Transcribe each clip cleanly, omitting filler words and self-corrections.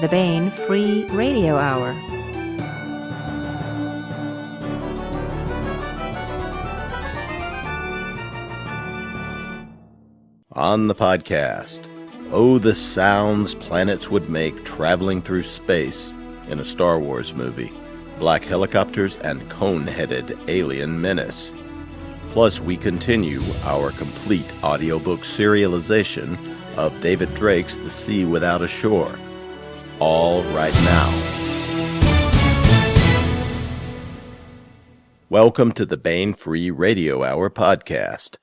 The Baen Free Radio Hour. On the podcast, oh, the sounds planets would make traveling through space in a Star Wars movie, black helicopters and cone-headed alien menace. Plus, we continue our complete audiobook serialization of David Drake's The Sea Without a Shore. All right now. Welcome to the Baen Free Radio Hour podcast.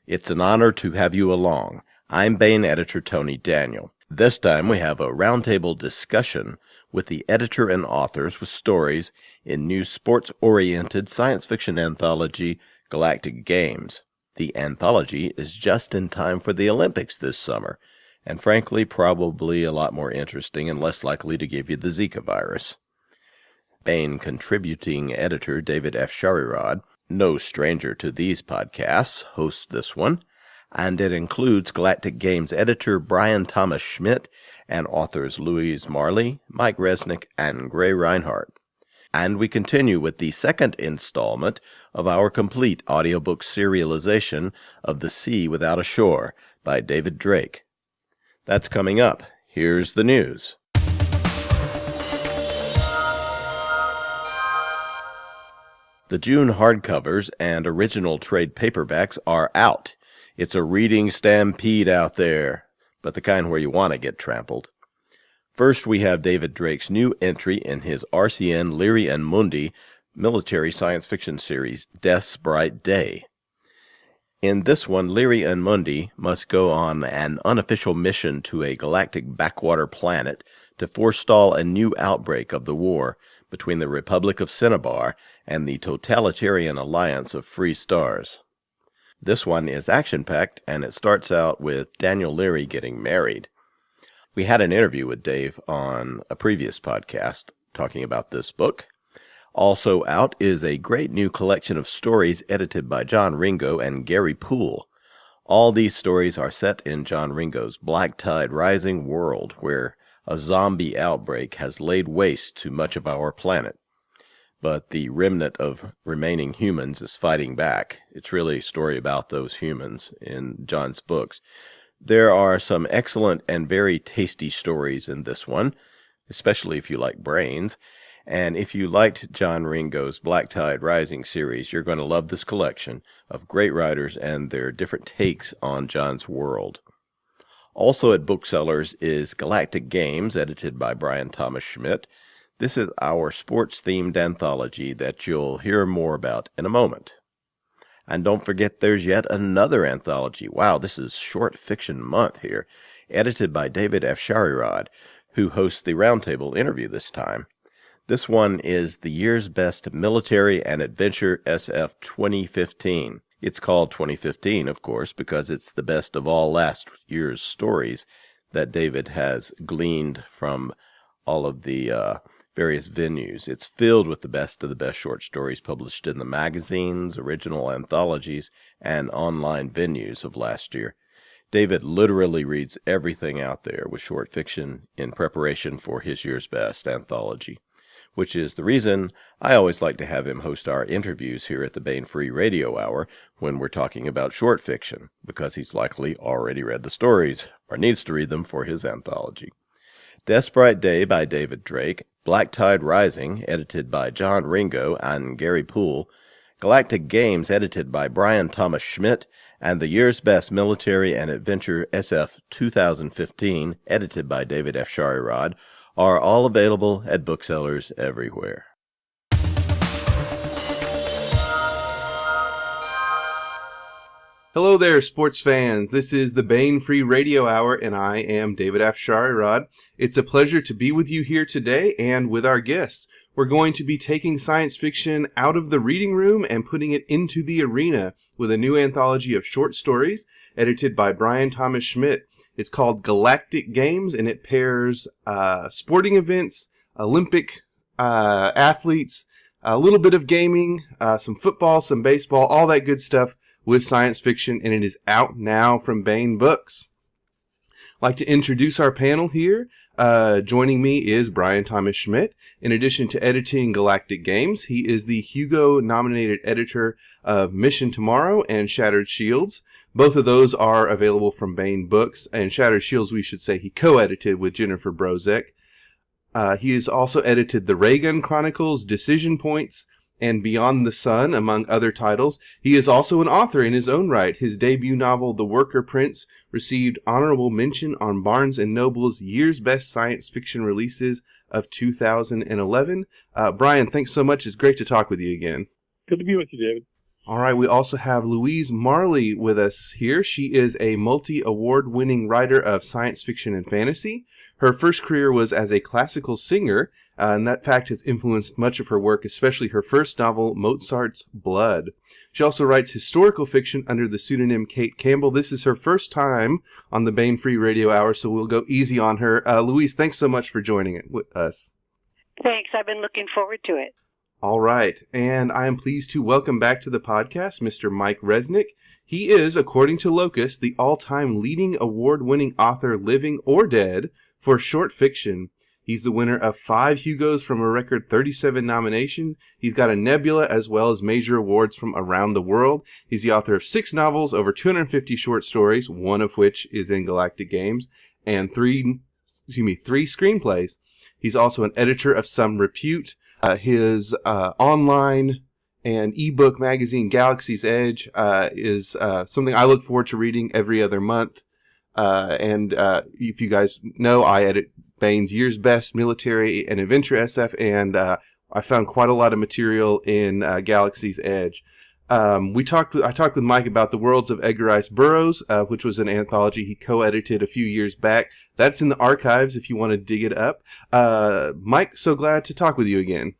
It's an honor to have you along. I'm Baen editor Tony Daniel. This time we have a roundtable discussion with the editor and authors with stories in new sports-oriented science fiction anthology Galactic Games. The anthology is just in time for the Olympics this summer, and frankly probably a lot more interesting and less likely to give you the Zika virus. Baen contributing editor David F. Sharirod, no stranger to these podcasts, hosts this one, and it includes Galactic Games editor Bryan Thomas Schmidt and authors Louise Marley, Mike Resnick, and Gray Rinehart. And we continue with the second installment of our complete audiobook serialization of The Sea Without a Shore by David Drake. That's coming up. Here's the news. The June hardcovers and original trade paperbacks are out. It's a reading stampede out there, but the kind where you want to get trampled. First, we have David Drake's new entry in his RCN Leary and Mundi military science fiction series, Death's Bright Day. In this one, Leary and Mundi must go on an unofficial mission to a galactic backwater planet to forestall a new outbreak of the war between the Republic of Cinnabar and the totalitarian alliance of free stars. This one is action-packed, and it starts out with Daniel Leary getting married. We had an interview with Dave on a previous podcast talking about this book. Also out is a great new collection of stories edited by John Ringo and Gary Poole. All these stories are set in John Ringo's Black Tide Rising world, where a zombie outbreak has laid waste to much of our planet. But the remnant of remaining humans is fighting back. It's really a story about those humans in John's books. There are some excellent and very tasty stories in this one, especially if you like brains. And if you liked John Ringo's Black Tide Rising series, you're going to love this collection of great writers and their different takes on John's world. Also at booksellers is Galactic Games, edited by Bryan Thomas Schmidt. This is our sports-themed anthology that you'll hear more about in a moment. And don't forget there's yet another anthology. Wow, this is short fiction month here, edited by David F. Sharirod, who hosts the roundtable interview this time. This one is the year's best military and adventure SF 2015. It's called 2015, of course, because it's the best of all last year's stories that David has gleaned from all of the various venues. It's filled with the best of the best short stories published in the magazines, original anthologies, and online venues of last year. David literally reads everything out there with short fiction in preparation for his year's best anthology, which is the reason I always like to have him host our interviews here at the Baen Free Radio Hour when we're talking about short fiction, because he's likely already read the stories or needs to read them for his anthology. Death's Bright Day by David Drake, Black Tide Rising, edited by John Ringo and Gary Poole, Galactic Games, edited by Bryan Thomas Schmidt, and the year's best military and adventure SF 2015, edited by David F. Sharirod, are all available at booksellers everywhere. Hello there, sports fans. This is the Baen Free Radio Hour, and I am David F. Sharirod. It's a pleasure to be with you here today and with our guests. We're going to be taking science fiction out of the reading room and putting it into the arena with a new anthology of short stories edited by Bryan Thomas Schmidt. It's called Galactic Games, and it pairs sporting events, Olympic athletes, a little bit of gaming, some football, some baseball, all that good stuff with science fiction, and it is out now from Baen Books. I'd like to introduce our panel here. Joining me is Bryan Thomas Schmidt. In addition to editing Galactic Games, he is the Hugo-nominated editor of Mission Tomorrow and Shattered Shields. Both of those are available from Baen Books, and Shattered Shields, we should say, he co-edited with Jennifer Brozek. He has also edited The Raygun Chronicles, Decision Points, and Beyond the Sun, among other titles. He is also an author in his own right. His debut novel, The Worker Prince, received honorable mention on Barnes & Noble's Year's Best Science Fiction Releases of 2011. Bryan, thanks so much. It's great to talk with you again. Good to be with you, David. All right, we also have Louise Marley with us here. She is a multi-award-winning writer of science fiction and fantasy. Her first career was as a classical singer, and that fact has influenced much of her work, especially her first novel, Mozart's Blood. She also writes historical fiction under the pseudonym Kate Campbell. This is her first time on the Baen Free Radio Hour, so we'll go easy on her. Louise, thanks so much for joining it with us. Thanks. I've been looking forward to it. All right, and I am pleased to welcome back to the podcast Mr. Mike Resnick. He is, according to Locus, the all-time leading award-winning author, living or dead, for short fiction. He's the winner of 5 Hugos from a record 37 nominations. He's got a Nebula as well as major awards from around the world. He's the author of 6 novels, over 250 short stories, one of which is in Galactic Games, and 3 screenplays. He's also an editor of some repute. His online and ebook magazine, Galaxy's Edge, is something I look forward to reading every other month. And if you guys know, I edit Baen's Year's Best Military and Adventure SF, and I found quite a lot of material in Galaxy's Edge. I talked with Mike about The Worlds of Edgar Rice Burroughs, which was an anthology he co-edited a few years back. That's in the archives if you want to dig it up. Mike, so glad to talk with you again.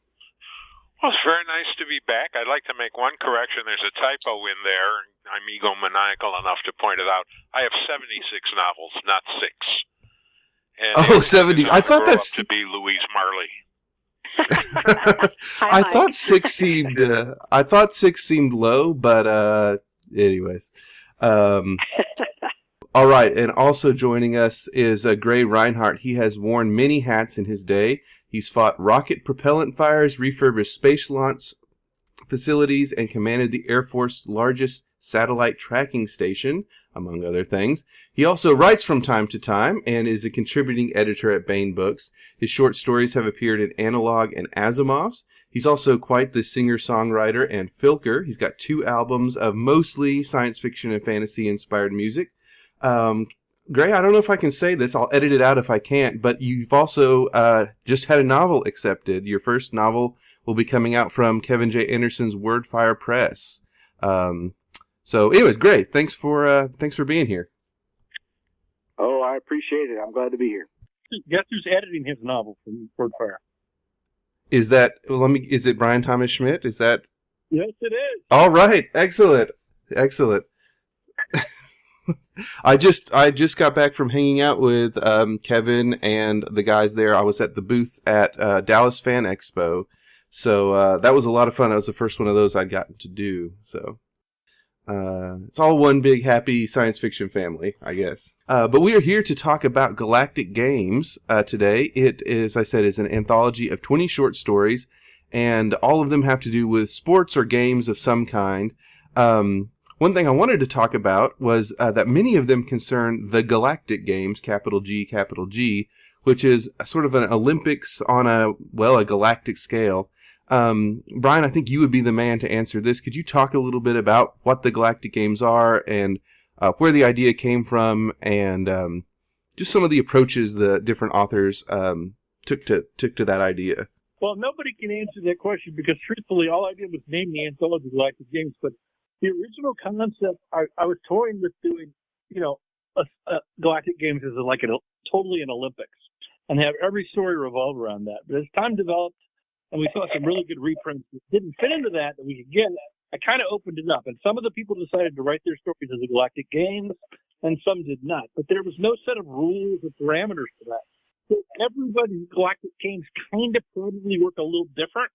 Well, it's very nice to be back. I'd like to make one correction. There's a typo in there. I'm egomaniacal enough to point it out. I have 76 novels, not 6. And 70. I thought that's to be Louise Marley. I thought 6 seemed. I thought 6 seemed low, but anyways. All right, and also joining us is Gray Rinehart. He has worn many hats in his day. He's fought rocket propellant fires, refurbished space launch facilities, and commanded the Air Force's largest satellite tracking station, among other things. He also writes from time to time and is a contributing editor at Baen Books. His short stories have appeared in Analog and Asimov's. He's also quite the singer-songwriter and filker. He's got 2 albums of mostly science fiction and fantasy-inspired music. Gray, I don't know if I can say this. I'll edit it out if I can't, but you've also just had a novel accepted. Your first novel will be coming out from Kevin J. Anderson's Wordfire Press. So anyways, great. Thanks for being here. Oh, I appreciate it. I'm glad to be here. Guess who's editing his novel from Wordfire? Is it Bryan Thomas Schmidt? Is that? Yes, it is. All right. Excellent. I just got back from hanging out with Kevin and the guys there. I was at the booth at Dallas Fan Expo. So that was a lot of fun. That was the first one of those I'd gotten to do. So it's all one big happy science fiction family, I guess. But we are here to talk about Galactic Games today. It is, as I said, is an anthology of 20 short stories, and all of them have to do with sports or games of some kind. One thing I wanted to talk about was that many of them concern the Galactic Games, capital G, which is sort of an Olympics on a galactic scale. Bryan, I think you would be the man to answer this. Could you talk a little bit about what the Galactic Games are and where the idea came from, and just some of the approaches the different authors took to that idea? Well, nobody can answer that question because, truthfully, all I did was name the anthology Galactic Games. But the original concept, I was toying with doing, a Galactic Games as totally an Olympics, and have every story revolve around that. But as time developed, and we saw some really good reprints that didn't fit into that I kind of opened it up. And some of the people decided to write their stories as a Galactic Games, and some did not. But there was no set of rules or parameters for that. So everybody's Galactic Games kind of probably work a little different.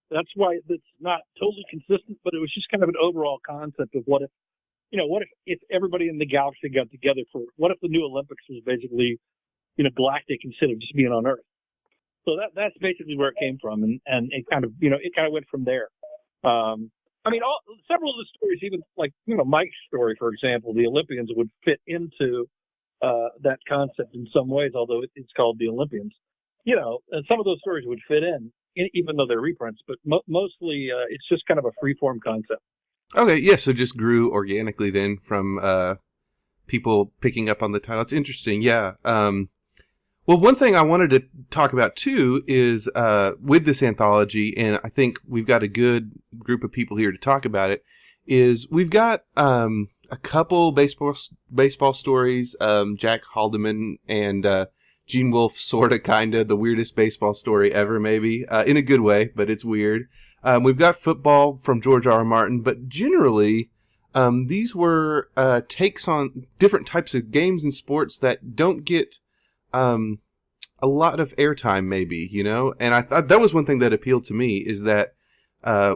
That's why it's not totally consistent, but it was just kind of an overall concept of what if everybody in the galaxy got together what if the new Olympics was basically galactic instead of just being on Earth. So that's basically where it came from, and it kind of went from there. Several of the stories, even like Mike's story, for example, the Olympians would fit into that concept in some ways, although it's called the Olympians. And some of those stories would fit in even though they're reprints, but mostly it's just kind of a free-form concept. Okay, yeah, so just grew organically then from people picking up on the title. It's interesting, yeah. Well, one thing I wanted to talk about, too, is with this anthology, and I think we've got a good group of people here to talk about it, is we've got a couple baseball stories, Jack Haldeman and Gene Wolfe, sort of, kind of, the weirdest baseball story ever, maybe, in a good way, but it's weird. We've got football from George R. R. Martin, but generally, these were takes on different types of games and sports that don't get a lot of airtime, maybe, and I thought that was one thing that appealed to me, is that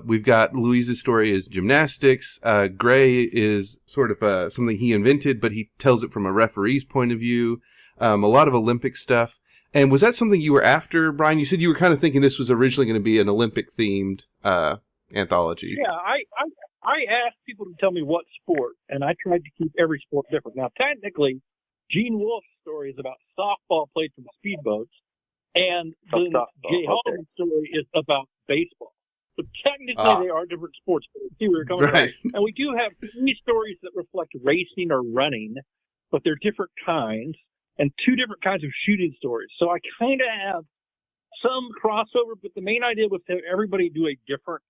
we've got Louise's story is gymnastics. Gray is sort of something he invented, but he tells it from a referee's point of view. A lot of Olympic stuff. And was that something you were after, Bryan? You said you were kind of thinking this was originally going to be an Olympic-themed anthology. Yeah, I asked people to tell me what sport, and I tried to keep every sport different. Now, technically, Gene Wolfe's story is about softball played from speedboats, and then Jay Haldeman's story is about baseball. So technically, they are different sports. But see where you're coming from. And we do have 3 stories that reflect racing or running, but they're different kinds, and 2 different kinds of shooting stories. So I kind of have some crossover, but the main idea was to have everybody do a different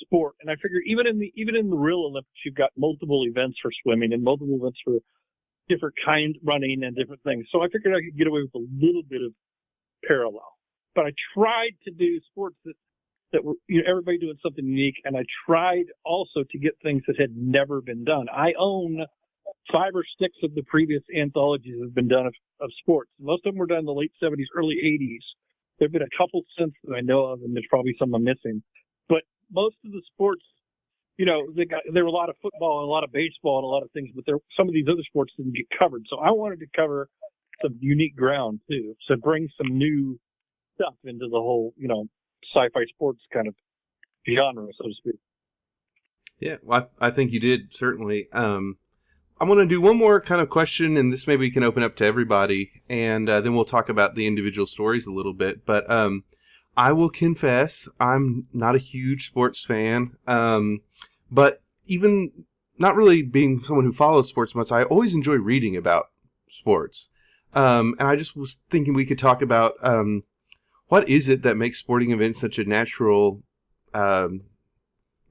sport. And I figured even in the real Olympics, you've got multiple events for swimming and multiple events for different kind running and different things. So I figured I could get away with a little bit of parallel. But I tried to do sports that were everybody doing something unique, and I tried also to get things that had never been done. I own 5 or 6 of the previous anthologies that have been done of sports. Most of them were done in the late 70s, early 80s. There have been a couple since that I know of, and there's probably some I'm missing. But most of the sports, there were a lot of football and a lot of baseball and a lot of things, but some of these other sports didn't get covered. So I wanted to cover some unique ground, too, so bring some new stuff into the whole, sci-fi sports kind of genre, so to speak. Yeah, well, I think you did, certainly. I want to do one more kind of question, and this maybe we can open up to everybody, and then we'll talk about the individual stories a little bit. But I will confess, I'm not a huge sports fan, but even not really being someone who follows sports much, I always enjoy reading about sports. And I just was thinking we could talk about what is it that makes sporting events such a natural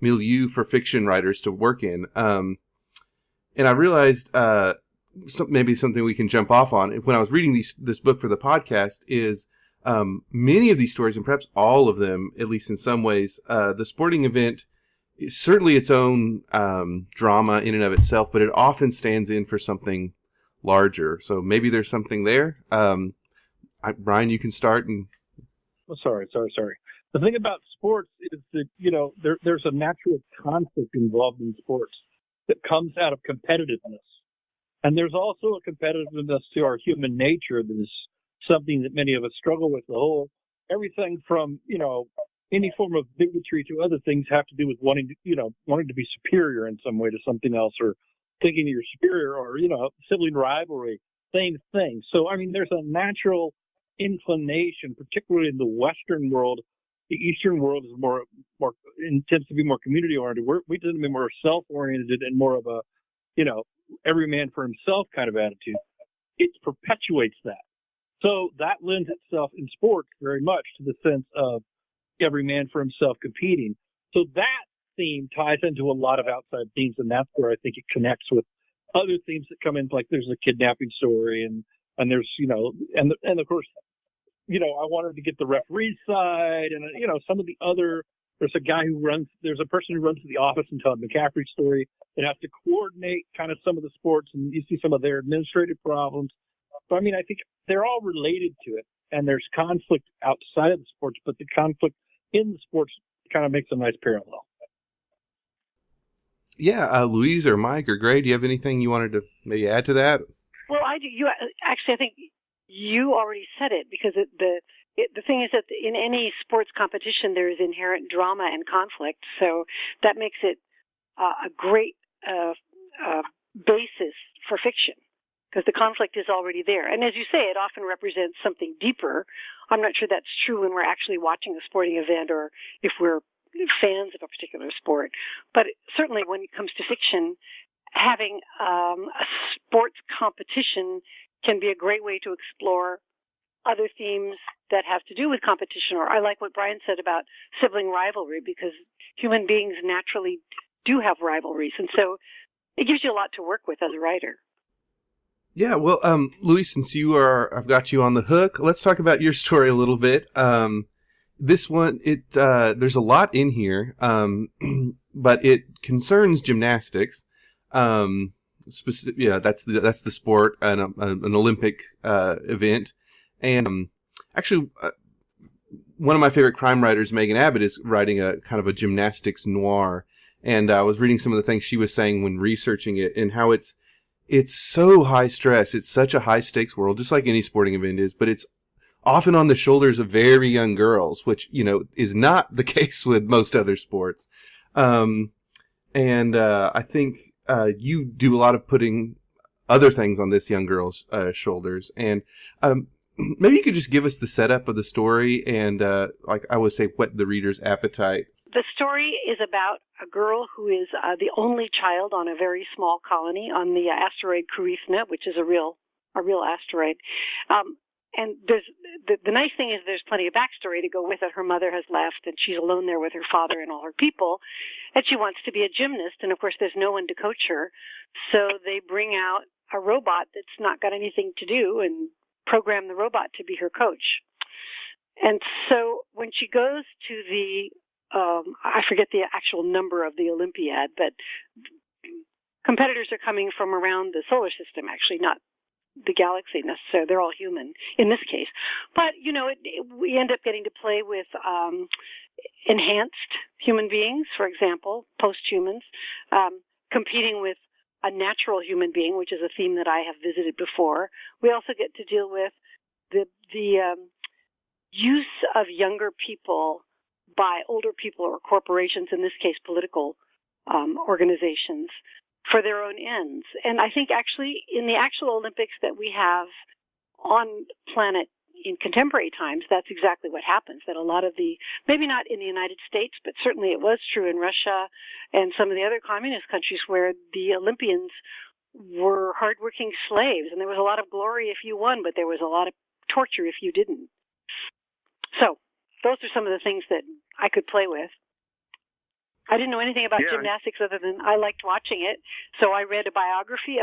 milieu for fiction writers to work in. And I realized maybe something we can jump off on when I was reading this book for the podcast is many of these stories, and perhaps all of them, at least in some ways, the sporting event is certainly its own drama in and of itself, but it often stands in for something larger. So maybe there's something there. Bryan, you can start. Sorry. The thing about sports is that, there's a natural conflict involved in sports that comes out of competitiveness. And there's also a competitiveness to our human nature that is something that many of us struggle with. Everything from, any form of bigotry to other things have to do with wanting to be superior in some way to something else, or thinking you're superior, or, sibling rivalry, same thing. So, there's a natural inclination, particularly in the Western world. The Eastern world is more tends to be more community oriented. We tend to be more self oriented and more of a, every man for himself kind of attitude. It perpetuates that. So that lends itself in sports very much to the sense of every man for himself competing. So that theme ties into a lot of outside themes, and that's where I think it connects with other themes that come in, like there's a kidnapping story, and there's, and of course, I wanted to get the referee side, and, some of the other, there's a person who runs the office in Todd McCaffrey's story that has to coordinate kind of some of the sports, and you see some of their administrative problems. But I think they're all related to it, and there's conflict outside of the sports, but the conflict in the sports kind of makes a nice parallel. Yeah, Louise or Mike or Gray, do you have anything you wanted to maybe add to that? Well, I do. Actually, I think you already said it, because the thing is that in any sports competition there is inherent drama and conflict, so that makes it a great basis for fiction, because the conflict is already there. And as you say, it often represents something deeper. I'm not sure that's true when we're actually watching a sporting event or if we're fans of a particular sport. But certainly when it comes to fiction, having a sports competition can be a great way to explore other themes that have to do with competition. Or I like what Bryan said about sibling rivalry, because human beings naturally do have rivalries. And so it gives you a lot to work with as a writer. Yeah, well, Louise, since I've got you on the hook, let's talk about your story a little bit. This one, there's a lot in here, but it concerns gymnastics. That's the sport, an Olympic event, and actually, one of my favorite crime writers, Megan Abbott, is writing a kind of a gymnastics noir. And I was reading some of the things she was saying when researching it, and how it's so high stress. It's such a high stakes world, just like any sporting event is, but it's often on the shoulders of very young girls, which, is not the case with most other sports. I think you do a lot of putting other things on this young girl's shoulders. And maybe you could just give us the setup of the story and, like I would say, whet the reader's appetite. The story is about a girl who is the only child on a very small colony on the asteroid Karifna, which is a real asteroid. And there's the nice thing is there's plenty of backstory to go with it. Her mother has left, and she's alone there with her father and all her people, and she wants to be a gymnast. And of course, there's no one to coach her, so they bring out a robot that's not got anything to do and program the robot to be her coach. And so when she goes to the I forget the actual number of the Olympiad, but competitors are coming from around the solar system, actually, not the galaxy necessarily. They're all human in this case. But, we end up getting to play with enhanced human beings, for example, post-humans, competing with a natural human being, which is a theme that I have visited before. We also get to deal with the use of younger people by older people or corporations, in this case political organizations, for their own ends. And I think actually in the actual Olympics that we have on planet in contemporary times, that's exactly what happens, that a lot of maybe not in the United States, but certainly it was true in Russia and some of the other communist countries where the Olympians were hardworking slaves, and there was a lot of glory if you won, but there was a lot of torture if you didn't. So those are some of the things that I could play with. I didn't know anything about gymnastics other than I liked watching it. So I read an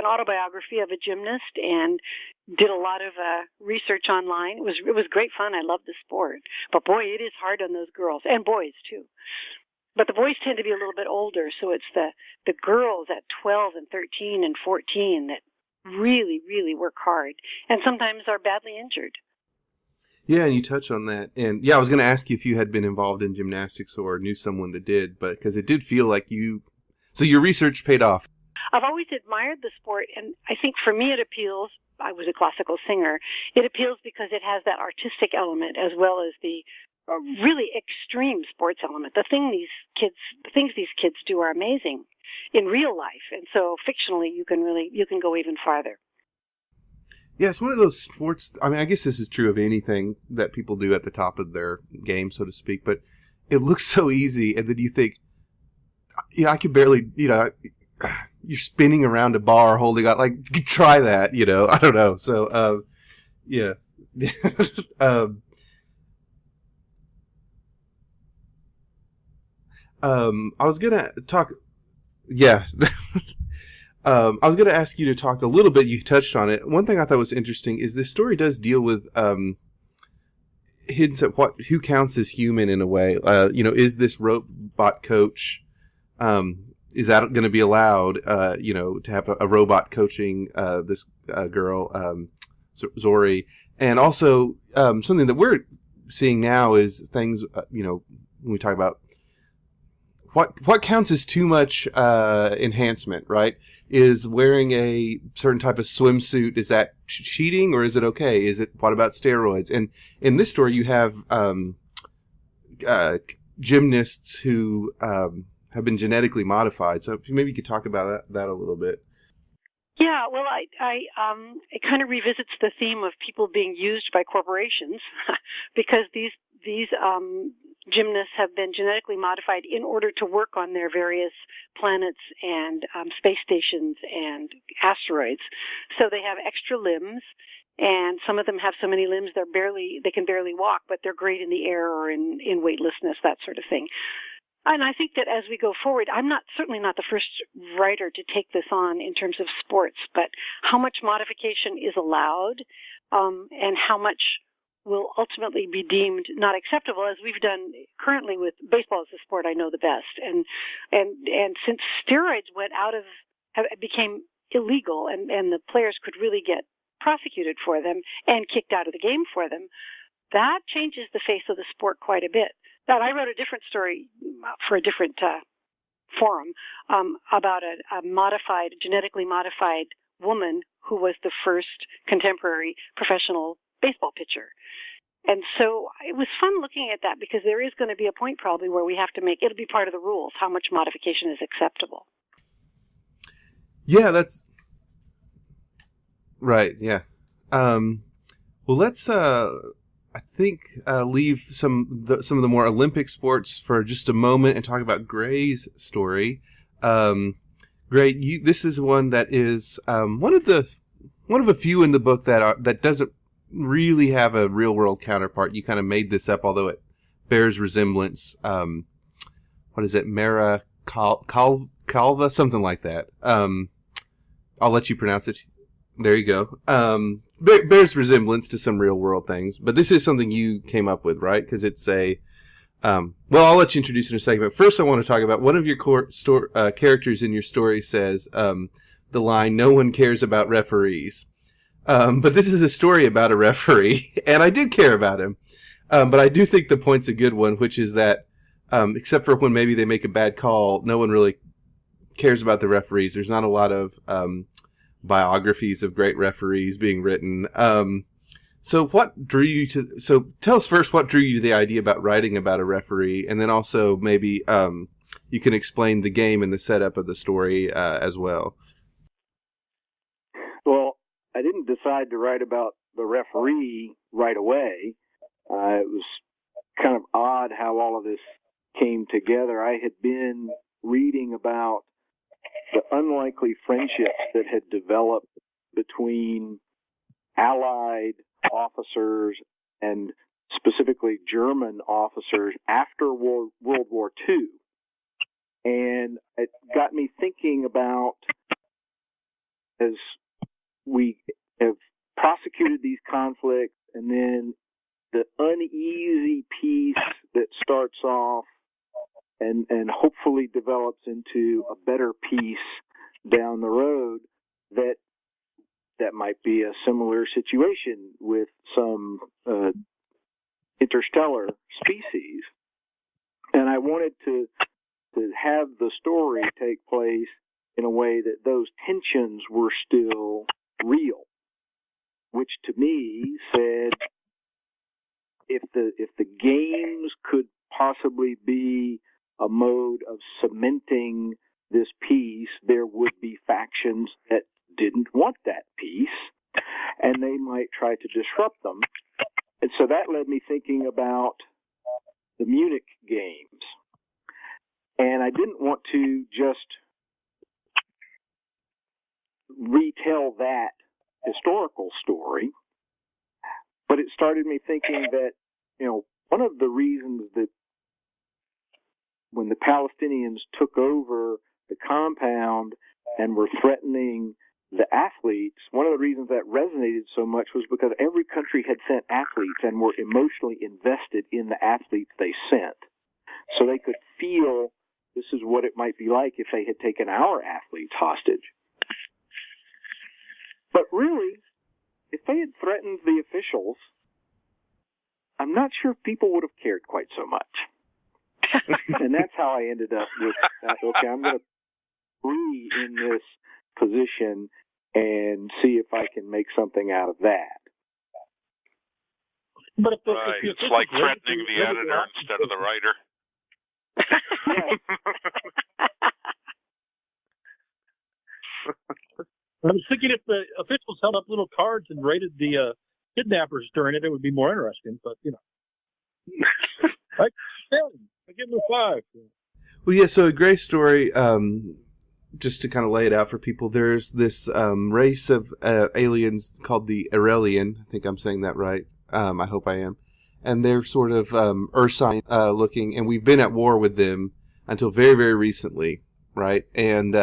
autobiography of a gymnast, and did a lot of research online. It was great fun. I love the sport. But boy, it is hard on those girls, and boys too. But the boys tend to be a little bit older, so it's the girls at 12 and 13 and 14 that really, really work hard, and sometimes are badly injured. Yeah, and you touch on that. And I was going to ask you if you had been involved in gymnastics or knew someone that did, but because it did feel like so your research paid off. I've always admired the sport, and I think for me it appeals. I was a classical singer. It appeals because it has that artistic element as well as the really extreme sports element. The things these kids do are amazing in real life, and so fictionally you can go even farther. Yeah, it's one of those sports. I mean, I guess this is true of anything that people do at the top of their game, so to speak, but it looks so easy. And then you think, I could barely, you're spinning around a bar holding on, like, try that, I don't know. So, yeah. I was going to talk, I was going to ask you to talk a little bit. You touched on it. One thing I thought was interesting is this story does deal with hints at who counts as human in a way. Is this robot coach? Is that going to be allowed? To have a robot coaching this girl, Zori, and also something that we're seeing now is things. When we talk about what counts as too much enhancement, right? Is wearing a certain type of swimsuit, is that cheating or is it okay? What about steroids? And in this story, you have gymnasts who have been genetically modified. So maybe you could talk about that a little bit. Yeah, well, it kind of revisits the theme of people being used by corporations because these gymnasts have been genetically modified in order to work on their various planets and space stations and asteroids. So they have extra limbs, and some of them have so many limbs they can barely walk, but they're great in the air or in weightlessness, that sort of thing. And I think that as we go forward, I'm certainly not the first writer to take this on in terms of sports, but how much modification is allowed, and how much will ultimately be deemed not acceptable, as we've done currently with baseball as the sport I know the best. And since steroids became illegal and the players could really get prosecuted for them and kicked out of the game for them, that changes the face of the sport quite a bit. Now, I wrote a different story for a different forum about a genetically modified woman who was the first contemporary professional baseball pitcher. And so it was fun looking at that because there is going to be a point probably where we have to it'll be part of the rules, how much modification is acceptable. Yeah, that's right. Yeah. Well, let's, I think, leave some of the more Olympic sports for just a moment and talk about Gray's story. Gray, this is one that is one of a few in the book that doesn't really have a real world counterpart. You kind of made this up, although it bears resemblance. What is it? Mara Calva, something like that. I'll let you pronounce it. There you go. Bears resemblance to some real world things, but this is something you came up with, right? Because it's well, I'll let you introduce it in a second. But first, I want to talk about one of your characters in your story says the line, "No one cares about referees." But this is a story about a referee, and I did care about him. But I do think the point's a good one, which is that, except for when maybe they make a bad call, no one really cares about the referees. There's not a lot of biographies of great referees being written. So tell us first what drew you to the idea about writing about a referee, and then also maybe you can explain the game and the setup of the story as well. Well, I didn't decide to write about the referee right away. It was kind of odd how all of this came together. I had been reading about the unlikely friendships that had developed between Allied officers and specifically German officers after World War II. And it got me thinking about, as we have prosecuted these conflicts, and then the uneasy peace that starts off and hopefully develops into a better peace down the road, that might be a similar situation with some interstellar species. And I wanted to have the story take place in a way that those tensions were still real, which to me said if the games could possibly be a mode of cementing this peace, there would be factions that didn't want that peace, and they might try to disrupt them. And so that led me thinking about the Munich Games. And I didn't want to just retell that historical story, but it started me thinking that, one of the reasons that when the Palestinians took over the compound and were threatening the athletes, one of the reasons that resonated so much was because every country had sent athletes and were emotionally invested in the athletes they sent. So they could feel this is what it might be like if they had taken our athletes hostage. But really, if they had threatened the officials, I'm not sure people would have cared quite so much. And that's how I ended up with, okay, I'm going to be in this position and see if I can make something out of that. But if it's like threatening the editor instead of the writer. I was thinking if the officials held up little cards and rated the kidnappers during it would be more interesting. But I give them a 5. Well, yeah. So a Gray story. Just to kind of lay it out for people, there's this race of aliens called the Aurelian. I think I'm saying that right. I hope I am. And they're sort of Earth sign looking, and we've been at war with them until very, very recently, right? And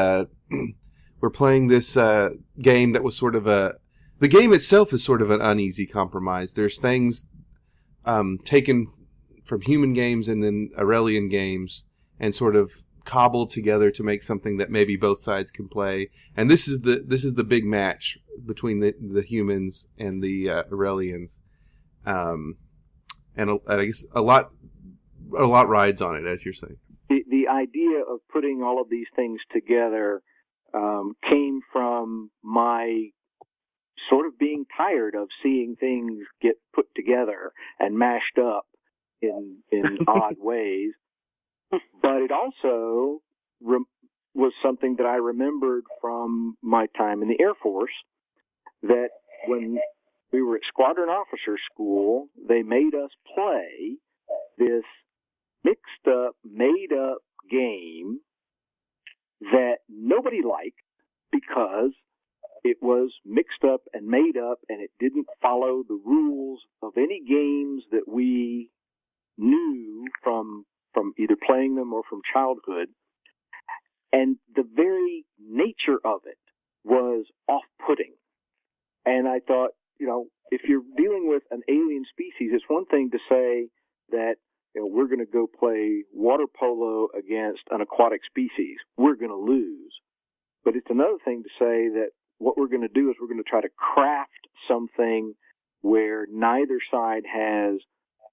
we're playing this game that was sort of the game itself is sort of an uneasy compromise. There's things taken from human games and then Aurelian games and sort of cobbled together to make something that maybe both sides can play. And this is the big match between the humans and the Aurelians. And I guess a lot rides on it, as you're saying. The idea of putting all of these things together came from my sort of being tired of seeing things get put together and mashed up in odd ways. But it also was something that I remembered from my time in the Air Force, that when we were at Squadron Officer School, they made us play this mixed up, made up game that nobody liked because it was mixed up and made up, and it didn't follow the rules of any games that we knew from either playing them or from childhood. And the very nature of it was off-putting. And I thought, if you're dealing with an alien species, it's one thing to say that we're going to go play water polo against an aquatic species. We're going to lose. But it's another thing to say that what we're going to do is we're going to try to craft something where neither side has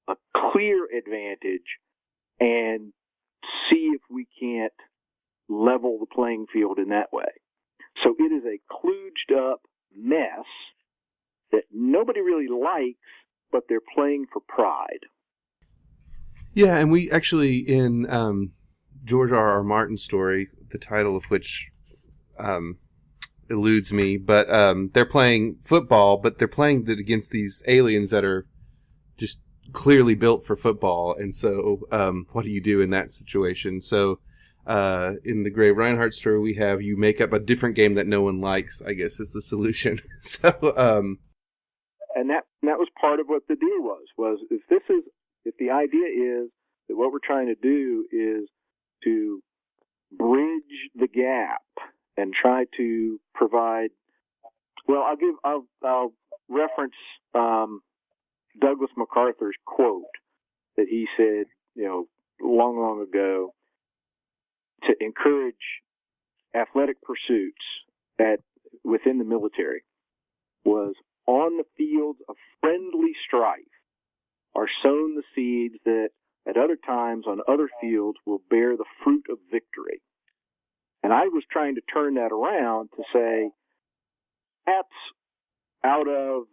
a clear advantage and see if we can't level the playing field in that way. So it is a kludged up mess that nobody really likes, but they're playing for pride. Yeah, and we actually, in George R.R. Martin's story, the title of which eludes me, but they're playing football, but they're playing it against these aliens that are just clearly built for football. And so what do you do in that situation? So in the Gray Rinehart story, we have you make up a different game that no one likes, I guess, is the solution. So and that was part of what the deal was if the idea is that what we're trying to do is to bridge the gap and try to provide, well, I'll reference Douglas MacArthur's quote that he said, long ago, to encourage athletic pursuits within the military was, on the fields of friendly strife are sown the seeds that at other times on other fields will bear the fruit of victory. And I was trying to turn that around to say, perhaps out of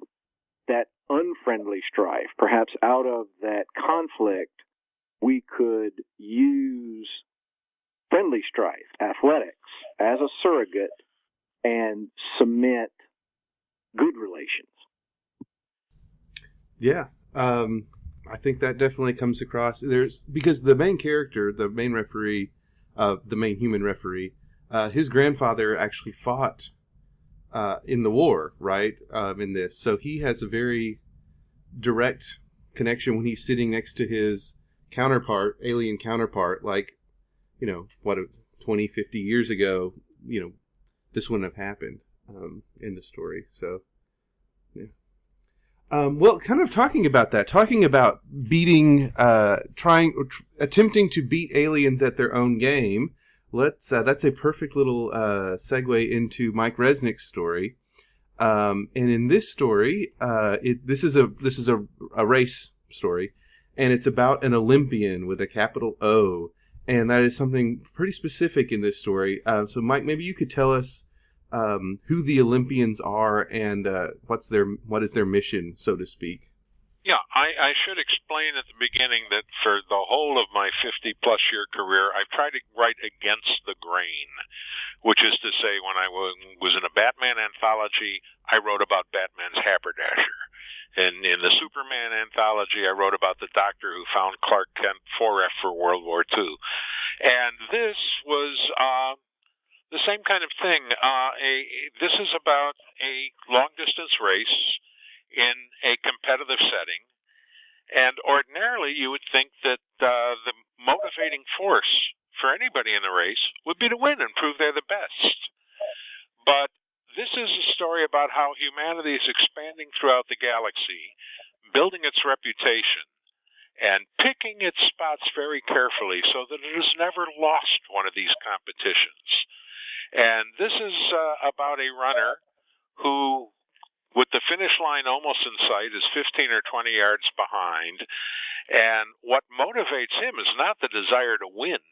that unfriendly strife, perhaps out of that conflict, we could use friendly strife, athletics, as a surrogate and cement good relations. Yeah. I think that definitely comes across. Because the main character, the main referee, the main human referee, his grandfather actually fought in the war, right? In this, so he has a very direct connection when he's sitting next to his alien counterpart. Like, 20, 50 years ago, this wouldn't have happened in the story. So, yeah. Well, kind of talking about beating, attempting to beat aliens at their own game. That's a perfect little segue into Mike Resnick's story. And in this story, this is a race story, and it's about an Olympian with a capital O, and that is something pretty specific in this story. So, Mike, maybe you could tell us who the Olympians are and what is their mission, so to speak. Yeah, I should explain at the beginning that for the whole of my 50-plus year career, I've tried to write against the grain, which is to say when I was in a Batman anthology, I wrote about Batman's haberdasher. And in the Superman anthology, I wrote about the doctor who found Clark Kent 4F for World War II. And this was the same kind of thing. This is about a long-distance race in a competitive setting, and ordinarily you would think that the motivating force for anybody in the race would be to win and prove they're the best. But this is a story about how humanity is expanding throughout the galaxy, building its reputation, and picking its spots very carefully so that it has never lost one of these competitions. And this is about a runner who, with the finish line almost in sight, is 15 or 20 yards behind. And what motivates him is not the desire to win.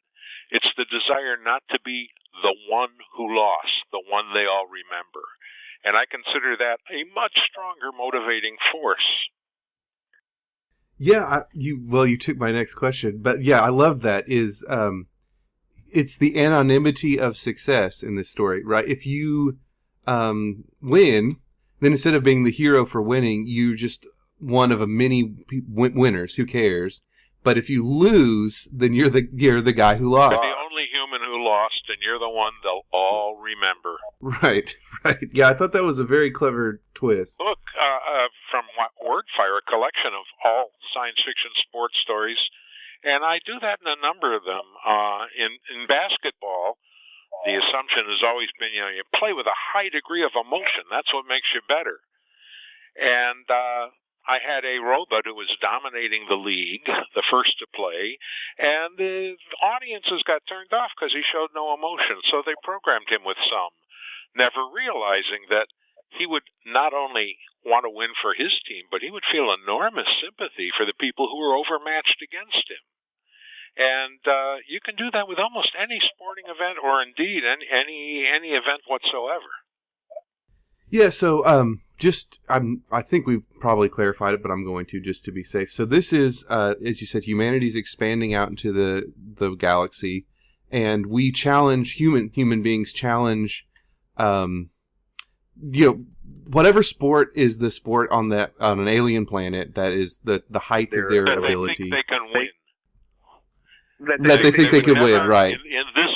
It's the desire not to be the one who lost, the one they all remember. And I consider that a much stronger motivating force. Yeah, you took my next question. But yeah, I love that. It's the anonymity of success in this story, right? If you win, then instead of being the hero for winning, you're just one of a many winners. Who cares? But if you lose, then you're the guy who lost. You're the only human who lost, and you're the one they'll all remember. Right. Yeah, I thought that was a very clever twist. Look, from Wordfire, a collection of all science fiction sports stories, and I do that in a number of them. In basketball, the assumption has always been, you play with a high degree of emotion. That's what makes you better. And I had a robot who was dominating the league, the first to play, and the audiences got turned off because he showed no emotion. So they programmed him with some, never realizing that he would not only want to win for his team, but he would feel enormous sympathy for the people who were overmatched against him. And you can do that with almost any sporting event, or indeed any event whatsoever. Yeah. So I think we've probably clarified it, but I'm going to just to be safe. So this is, as you said, humanity's expanding out into the galaxy, and we challenge human beings challenge, whatever sport is the sport on an alien planet that is the height of their ability. They think they can win. That they think they can win, right? In this,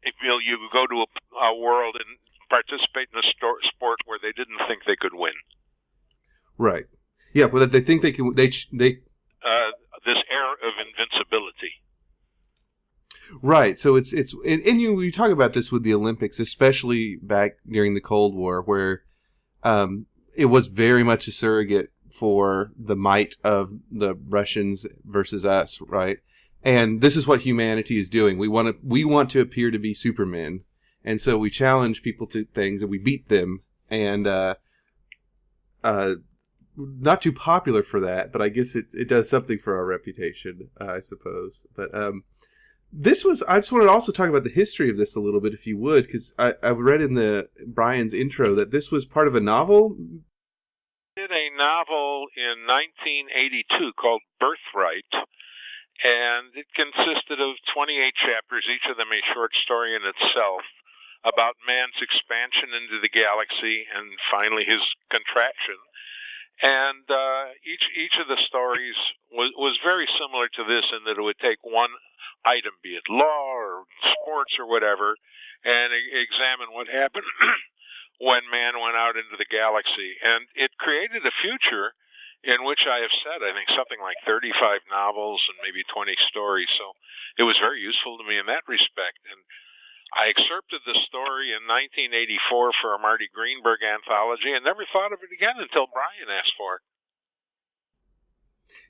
if you go to a world and participate in a sport where they didn't think they could win, right? Yeah, but that they think they can. They this air of invincibility, right? So it's and you talk about this with the Olympics, especially back during the Cold War, where it was very much a surrogate for the might of the Russians versus us, right? And this is what humanity is doing. We want to appear to be Supermen, and so we challenge people to things and we beat them. And not too popular for that, but I guess it does something for our reputation, I suppose. But I just wanted to also talk about the history of this a little bit, if you would, because I read in Bryan's intro that this was part of a novel. I did a novel in 1982 called Birthright. And it consisted of 28 chapters, each of them a short story in itself, about man's expansion into the galaxy and finally his contraction. And each of the stories was very similar to this in that it would take one item, be it law or sports or whatever, and examine what happened when man went out into the galaxy. And it created a future in which I have said, I think, something like 35 novels and maybe 20 stories. So it was very useful to me in that respect. And I excerpted the story in 1984 for a Marty Greenberg anthology and never thought of it again until Bryan asked for it.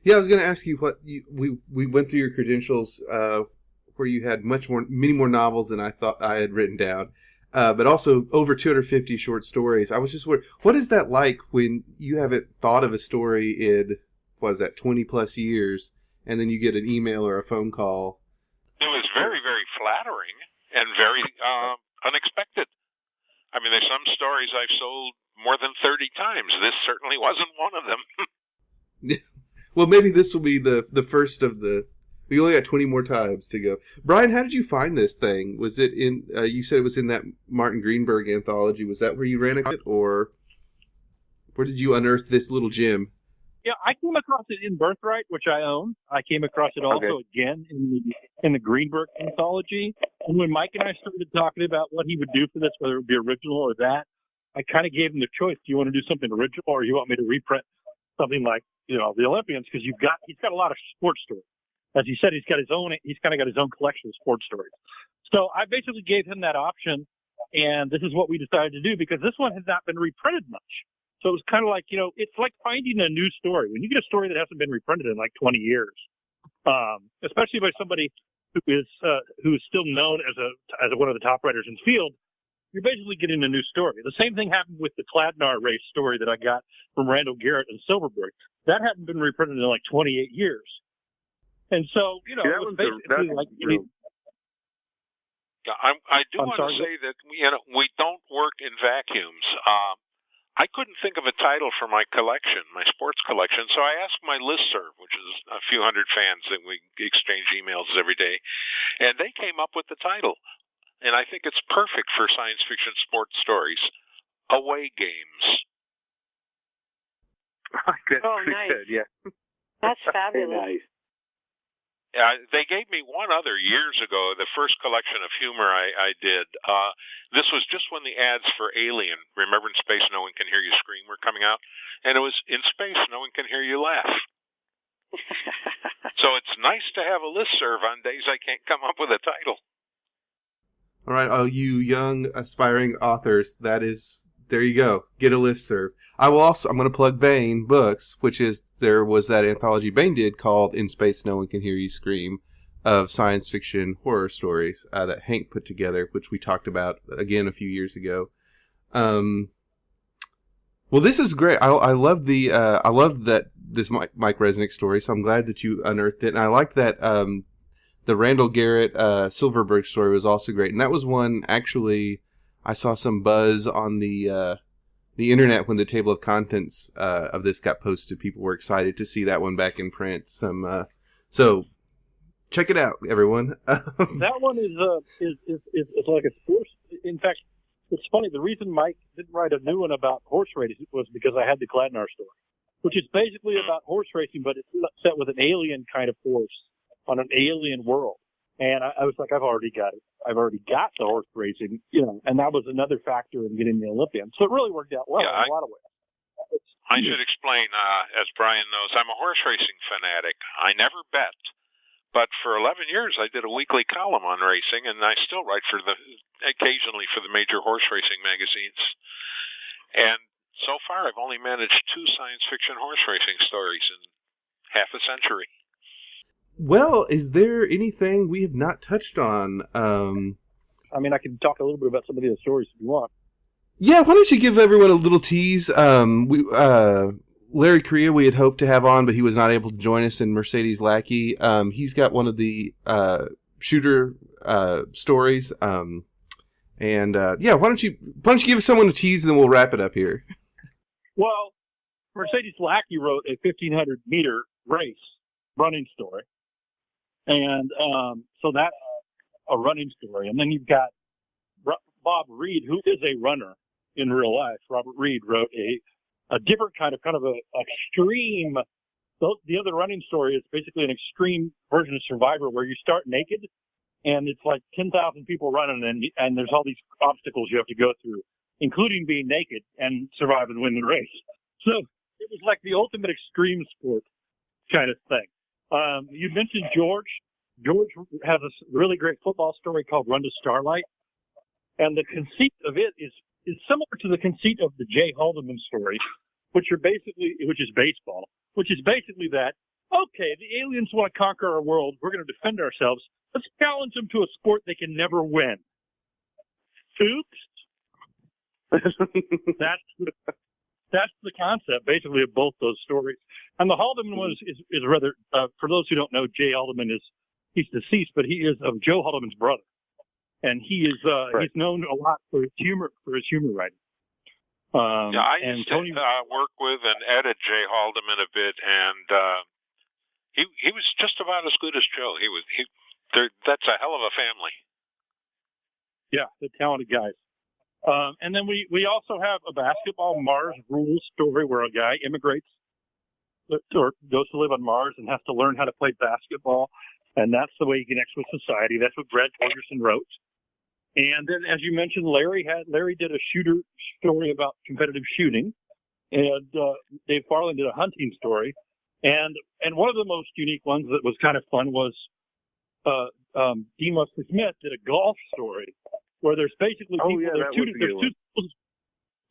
Yeah, I was going to ask you we went through your credentials where you had many more novels than I thought I had written down. But also over 250 short stories. I was just wondering, what is that like when you haven't thought of a story in what is that, 20 plus years, and then you get an email or a phone call. It was very, very flattering and very unexpected. I mean, there's some stories I've sold more than 30 times. This certainly wasn't one of them. Well, maybe this will be the first of the... We only got 20 more times to go. Bryan, how did you find this thing? Was it in... you said it was in that Martin Greenberg anthology. Was that where you ran it, or where did you unearth this little gem? Yeah, I came across it in Birthright, which I own. I came across it also again in the Greenberg anthology. And when Mike and I started talking about what he would do for this, whether it would be original or that, I kind of gave him the choice. Do you want to do something original, or you want me to reprint something like, the Olympians? Because he's got a lot of sports stories. As he said, he's kind of got his own collection of sports stories. So I basically gave him that option, and this is what we decided to do, because this one has not been reprinted much. So it was kind of like, it's like finding a new story. When you get a story that hasn't been reprinted in like 20 years, especially by somebody who is still known as one of the top writers in the field, you're basically getting a new story. The same thing happened with the Cladnar race story that I got from Randall Garrett and Silverberg. That hadn't been reprinted in like 28 years. And so, it was basically like... I do want to say that we don't work in vacuums. I couldn't think of a title for my collection, my sports collection, so I asked my listserv, which is a few hundred fans that we exchange emails every day, and they came up with the title. And I think it's perfect for science fiction sports stories. Away Games. That's pretty nice. good, yeah. That's fabulous. Nice. They gave me one other years ago, the first collection of humor I did. This was just when the ads for Alien, Remember in Space, No One Can Hear You Scream, were coming out. And it was In Space, No One Can Hear You Laugh. So it's nice to have a listserv on days I can't come up with a title. All right, you young aspiring authors, there you go. Get a listserv. I'm going to plug Bain Books, there was that anthology Bain did called In Space, No One Can Hear You Scream, of science fiction horror stories that Hank put together, which we talked about again a few years ago. Well, this is great. I love this Mike Resnick story, so I'm glad that you unearthed it. And I like that the Randall Garrett Silverberg story was also great. And that was one, actually, I saw some buzz on the internet when the table of contents of this got posted. People were excited to see that one back in print. So check it out, everyone. That one is like a sports. In fact, it's funny. The reason Mike didn't write a new one about horse racing was because I had the Cladnar story, which is basically about horse racing, but it's set with an alien kind of horse on an alien world. And I was like, I've already got it. I've already got the horse racing, and that was another factor in getting the Olympian. So it really worked out well in a lot of ways. I should explain, as Bryan knows, I'm a horse racing fanatic. I never bet, but for 11 years I did a weekly column on racing, and I still write occasionally for the major horse racing magazines. And so far I've only managed 2 science fiction horse racing stories in half a century. Well, is there anything we have not touched on? I mean, I can talk a little bit about some of the other stories if you want. Yeah, why don't you give everyone a little tease? Larry Correa we had hoped to have on, but he was not able to join us in Mercedes Lackey. He's got one of the shooter stories. Why don't you give someone a tease and then we'll wrap it up here. Well, Mercedes Lackey wrote a 1,500-meter race running story. And so that's a running story. And then you've got Bob Reed, who is a runner in real life. Robert Reed wrote a different kind of a extreme. The other running story is basically an extreme version of Survivor where you start naked and it's like 10,000 people running and there's all these obstacles you have to go through, including being naked and survive and win the race. So it was like the ultimate extreme sport kind of thing. You mentioned George. George has a really great football story called Run to Starlight. And the conceit of it is similar to the conceit of the Jay Haldeman story, which is baseball, which is basically that, okay, the aliens want to conquer our world. We're going to defend ourselves. Let's challenge them to a sport they can never win. Oops. That's the concept, basically, of both those stories. And the Haldeman one is rather, for those who don't know, Jay Haldeman he's deceased, but he is of Joe Haldeman's brother. And he is, he's known a lot for his humor writing. I used to work with and edit Jay Haldeman a bit, and he was just about as good as Joe. That's a hell of a family. Yeah, they're talented guys. And then we also have a basketball Mars rules story where a guy immigrates or goes to live on Mars and has to learn how to play basketball, and that's the way he connects with society. That's what Brad Torgerson wrote. And then, as you mentioned, Larry did a shooter story about competitive shooting, and Dave Farland did a hunting story. And one of the most unique ones that was kind of fun was Bryan Schmidt did a golf story where there's basically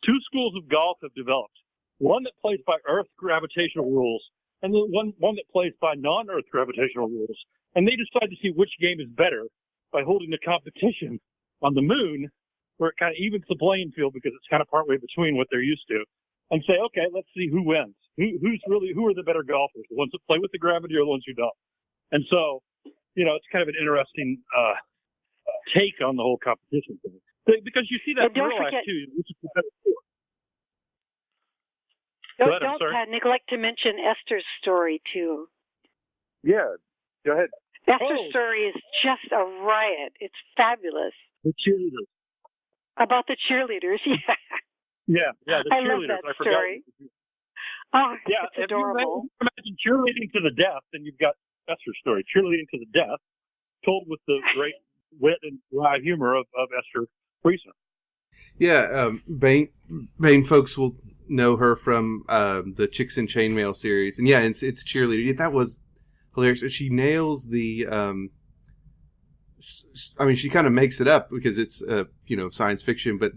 two schools of golf have developed. One that plays by Earth gravitational rules, and the one that plays by non-Earth gravitational rules. And they decide to see which game is better by holding the competition on the moon, where it kind of evens the playing field because it's kind of partway between what they're used to, and say, okay, let's see who wins. Who are the better golfers? The ones that play with the gravity or the ones who don't? And so, it's kind of an interesting take on the whole competition thing. Because you see that in real life too, which is competitive sport. Don't neglect to mention Esther's story, too. Yeah, go ahead. Esther's story is just a riot. It's fabulous. The cheerleaders. About the cheerleaders, yeah. Yeah, the cheerleaders. I love that story. Oh, yeah, it's adorable. If you imagine cheerleading to the death, then you've got Esther's story. Cheerleading to the death, told with the great wit and dry humor of Esther Friesen. Yeah, Bane folks will know her from the Chicks in Chainmail series, and yeah, it's cheerleader. That was hilarious. She nails the. I mean, she kind of makes it up because it's science fiction, but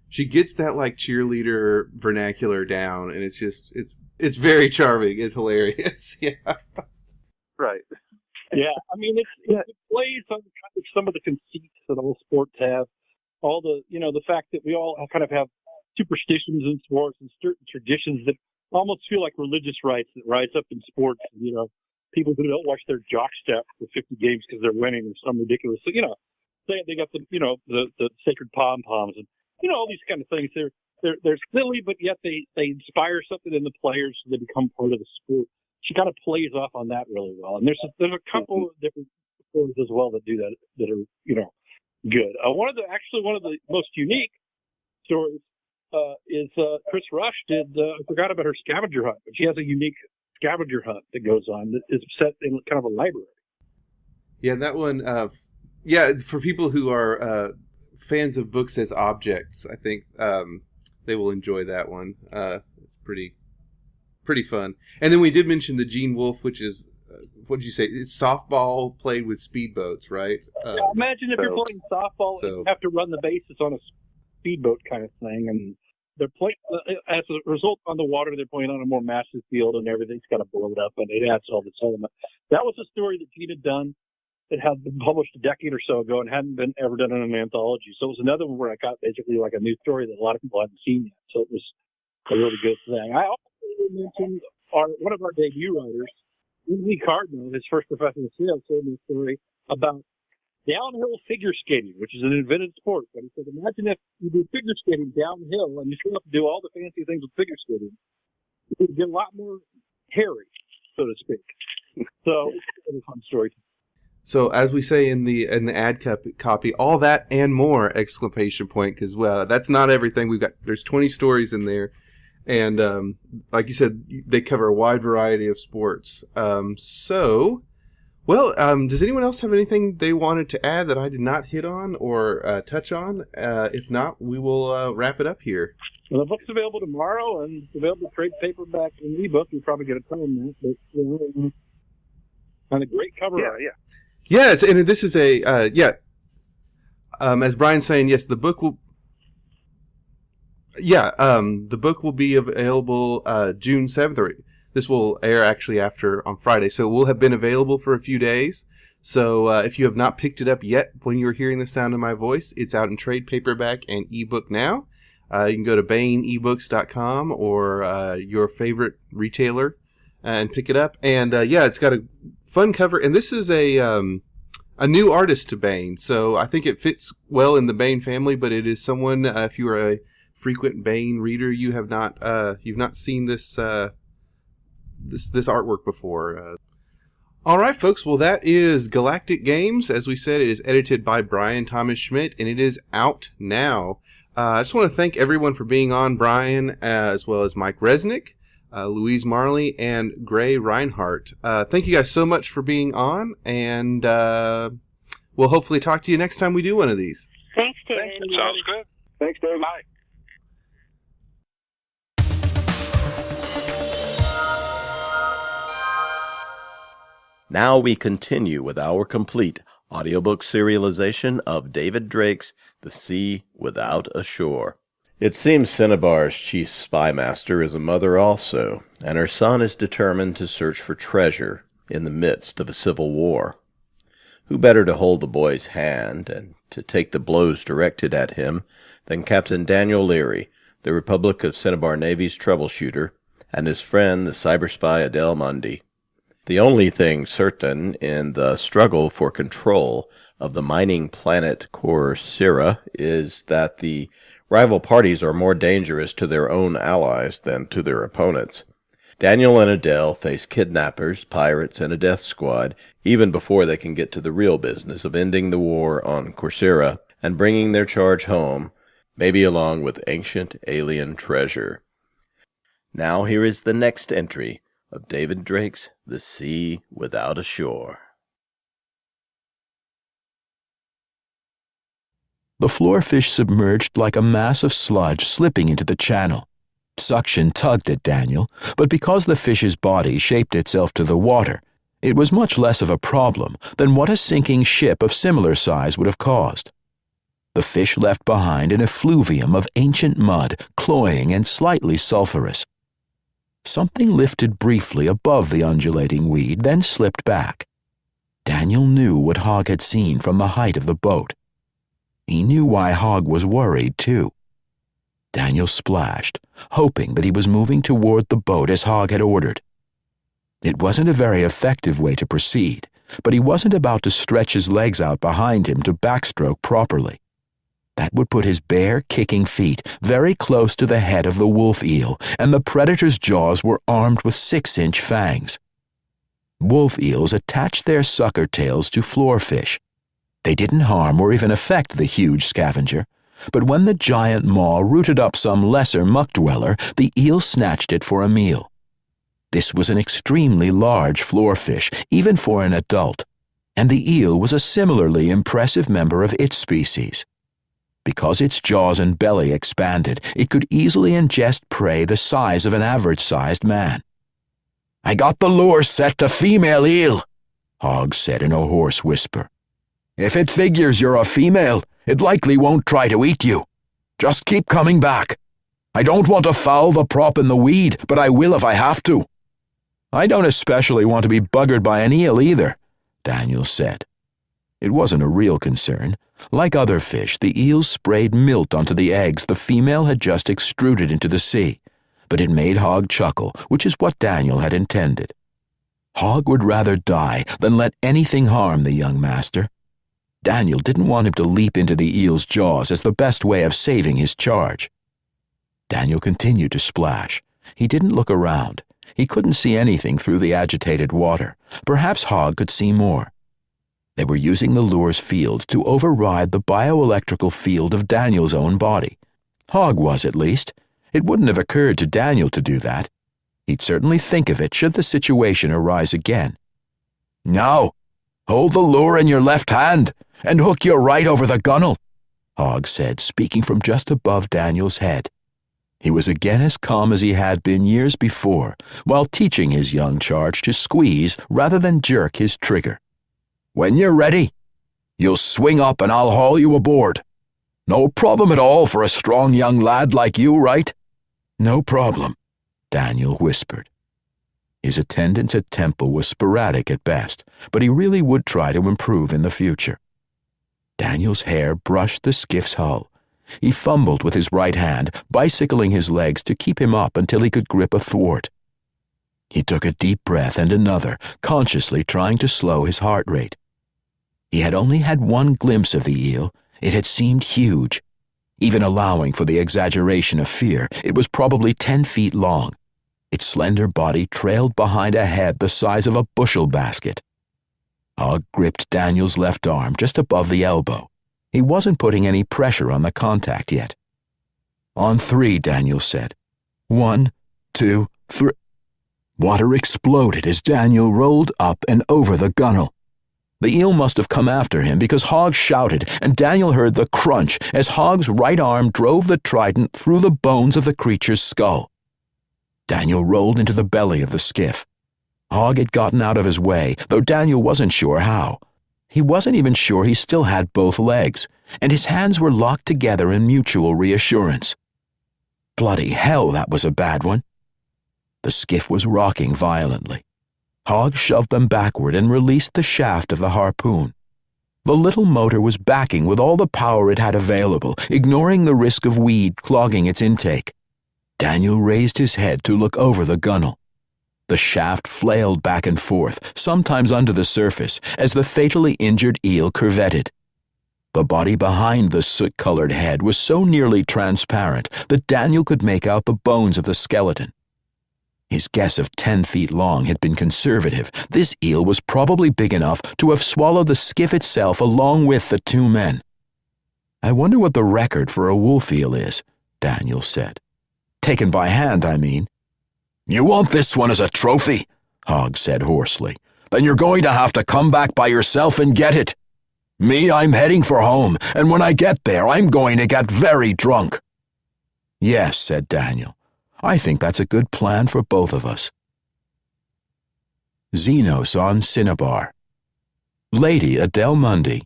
she gets that like cheerleader vernacular down, and it's very charming. It's hilarious. Yeah. Right. Yeah, I mean, it plays on kind of some of the conceits that all sports have. All the the fact that we all kind of have superstitions in sports and certain traditions that almost feel like religious rites that rise up in sports. People who don't watch their jock step for 50 games because they're winning or some ridiculous. They got the sacred pom poms and all these kind of things. They're silly, but yet they inspire something in the players so they become part of the sport. She kind of plays off on that really well. And there's a couple of different stories as well that do that are good. One of the most unique stories is Chris Rush did. I forgot about her scavenger hunt, but she has a unique scavenger hunt that goes on that is set in kind of a library. Yeah, that one. For people who are fans of books as objects, I think they will enjoy that one. It's pretty fun. And then we did mention the Gene Wolfe, which is what did you say? It's softball played with speedboats, right? Imagine if you're playing softball and you have to run the bases on a speedboat kind of thing, and they're playing as a result on the water. They're playing on a more massive field, and everything's got to blow it up, and it adds all this element. That was a story that Gene had done. It had been published a decade or so ago and hadn't been ever done in an anthology. So it was another one where I got basically like a new story that a lot of people hadn't seen yet. So it was a really good thing. I also mentioned one of our debut writers, Lindsay Cardinal, his first professional sales, told me a story about downhill figure skating, which is an invented sport. But he said, imagine if you do figure skating downhill and you still have to do all the fancy things with figure skating. It would get a lot more hairy, so to speak. So it's a fun story. So as we say in the ad copy, all that and more ! Because that's not everything. There's 20 stories in there, and like you said, they cover a wide variety of sports. Does anyone else have anything they wanted to add that I did not hit on or touch on? If not, we will wrap it up here. Well, the book's available tomorrow, and it's available trade paperback and ebook. You'll probably get a ton of that, but and a great cover art. Yeah. Yeah, and this is as Brian's saying, yes, the book will. Yeah, the book will be available June 7th. This will air actually on Friday, so it will have been available for a few days. So if you have not picked it up yet when you're hearing the sound of my voice, it's out in trade paperback and ebook now. You can go to BaneEbooks.com or your favorite retailer and pick it up. And yeah, it's got a fun cover. And this is a new artist to Bane, so I think it fits well in the Bane family. But it is someone, if you are a frequent Bane reader, you've not seen this this artwork before. All right, folks. Well, that is Galactic Games. As we said, it is edited by Bryan Thomas Schmidt, and it is out now. I just want to thank everyone for being on, Bryan, as well as Mike Resnick, Louise Marley, and Gray Rinehart. Thank you guys so much for being on, and we'll hopefully talk to you next time we do one of these. Thanks, David. Sounds good. Thanks, David. Bye. Now we continue with our complete audiobook serialization of David Drake's The Sea Without a Shore. It seems Cinnabar's chief spy master is a mother also, and her son is determined to search for treasure in the midst of a civil war. Who better to hold the boy's hand and to take the blows directed at him than Captain Daniel Leary, the Republic of Cinnabar Navy's troubleshooter, and his friend the cyber spy Adele Mundy. The only thing certain in the struggle for control of the mining planet Corsaira is that the rival parties are more dangerous to their own allies than to their opponents. Daniel and Adele face kidnappers, pirates, and a death squad even before they can get to the real business of ending the war on Corsaira and bringing their charge home, maybe along with ancient alien treasure. Now here is the next entry of David Drake's The Sea Without a Shore. The floorfish submerged like a mass of sludge slipping into the channel. Suction tugged at Daniel, but because the fish's body shaped itself to the water, it was much less of a problem than what a sinking ship of similar size would have caused. The fish left behind an effluvium of ancient mud, cloying and slightly sulphurous. Something lifted briefly above the undulating weed, then slipped back. Daniel knew what Hogg had seen from the height of the boat. He knew why Hogg was worried, too. Daniel splashed, hoping that he was moving toward the boat as Hogg had ordered. It wasn't a very effective way to proceed, but he wasn't about to stretch his legs out behind him to backstroke properly. That would put his bare, kicking feet very close to the head of the wolf eel, and the predator's jaws were armed with 6-inch fangs. Wolf eels attached their sucker tails to floorfish. They didn't harm or even affect the huge scavenger, but when the giant maw rooted up some lesser muck dweller, the eel snatched it for a meal. This was an extremely large floorfish, even for an adult, and the eel was a similarly impressive member of its species. Because its jaws and belly expanded, it could easily ingest prey the size of an average-sized man. "I got the lure set to female eel," Hogg said in a hoarse whisper. "If it figures you're a female, it likely won't try to eat you. Just keep coming back. I don't want to foul the prop in the weed, but I will if I have to." "I don't especially want to be buggered by an eel either," Daniel said. It wasn't a real concern. Like other fish, the eels sprayed milt onto the eggs the female had just extruded into the sea, but it made Hogg chuckle, which is what Daniel had intended. Hogg would rather die than let anything harm the young master. Daniel didn't want him to leap into the eel's jaws as the best way of saving his charge. Daniel continued to splash. He didn't look around. He couldn't see anything through the agitated water. Perhaps Hogg could see more. They were using the lure's field to override the bioelectrical field of Daniel's own body. Hogg was, at least. It wouldn't have occurred to Daniel to do that. He'd certainly think of it should the situation arise again. "Now, hold the lure in your left hand and hook your right over the gunnel," Hogg said, speaking from just above Daniel's head. He was again as calm as he had been years before, while teaching his young charge to squeeze rather than jerk his trigger. "When you're ready, you'll swing up and I'll haul you aboard. No problem at all for a strong young lad like you, right?" "No problem," Daniel whispered. His attendance at Temple was sporadic at best, but he really would try to improve in the future. Daniel's hair brushed the skiff's hull. He fumbled with his right hand, bicycling his legs to keep him up until he could grip a thwart. He took a deep breath and another, consciously trying to slow his heart rate. He had only had one glimpse of the eel. It had seemed huge. Even allowing for the exaggeration of fear, it was probably 10 feet long. Its slender body trailed behind a head the size of a bushel basket. Hogg gripped Daniel's left arm just above the elbow. He wasn't putting any pressure on the contact yet. "On 3, Daniel said. 1, 2, 3. Water exploded as Daniel rolled up and over the gunwale. The eel must have come after him because Hogg shouted, and Daniel heard the crunch as Hogg's right arm drove the trident through the bones of the creature's skull. Daniel rolled into the belly of the skiff. Hogg had gotten out of his way, though Daniel wasn't sure how. He wasn't even sure he still had both legs, and his hands were locked together in mutual reassurance. Bloody hell, that was a bad one. The skiff was rocking violently. Hogg shoved them backward and released the shaft of the harpoon. The little motor was backing with all the power it had available, ignoring the risk of weed clogging its intake. Daniel raised his head to look over the gunwale. The shaft flailed back and forth, sometimes under the surface, as the fatally injured eel curvetted. The body behind the soot-colored head was so nearly transparent that Daniel could make out the bones of the skeleton. His guess of 10 feet long had been conservative. This eel was probably big enough to have swallowed the skiff itself along with the 2 men. "I wonder what the record for a wolf eel is," Daniel said. "Taken by hand, I mean." "You want this one as a trophy?" Hogg said hoarsely. "Then you're going to have to come back by yourself and get it. Me, I'm heading for home, and when I get there, I'm going to get very drunk." "Yes," said Daniel. "I think that's a good plan for both of us." Xenos on Cinnabar. Lady Adele Mundy.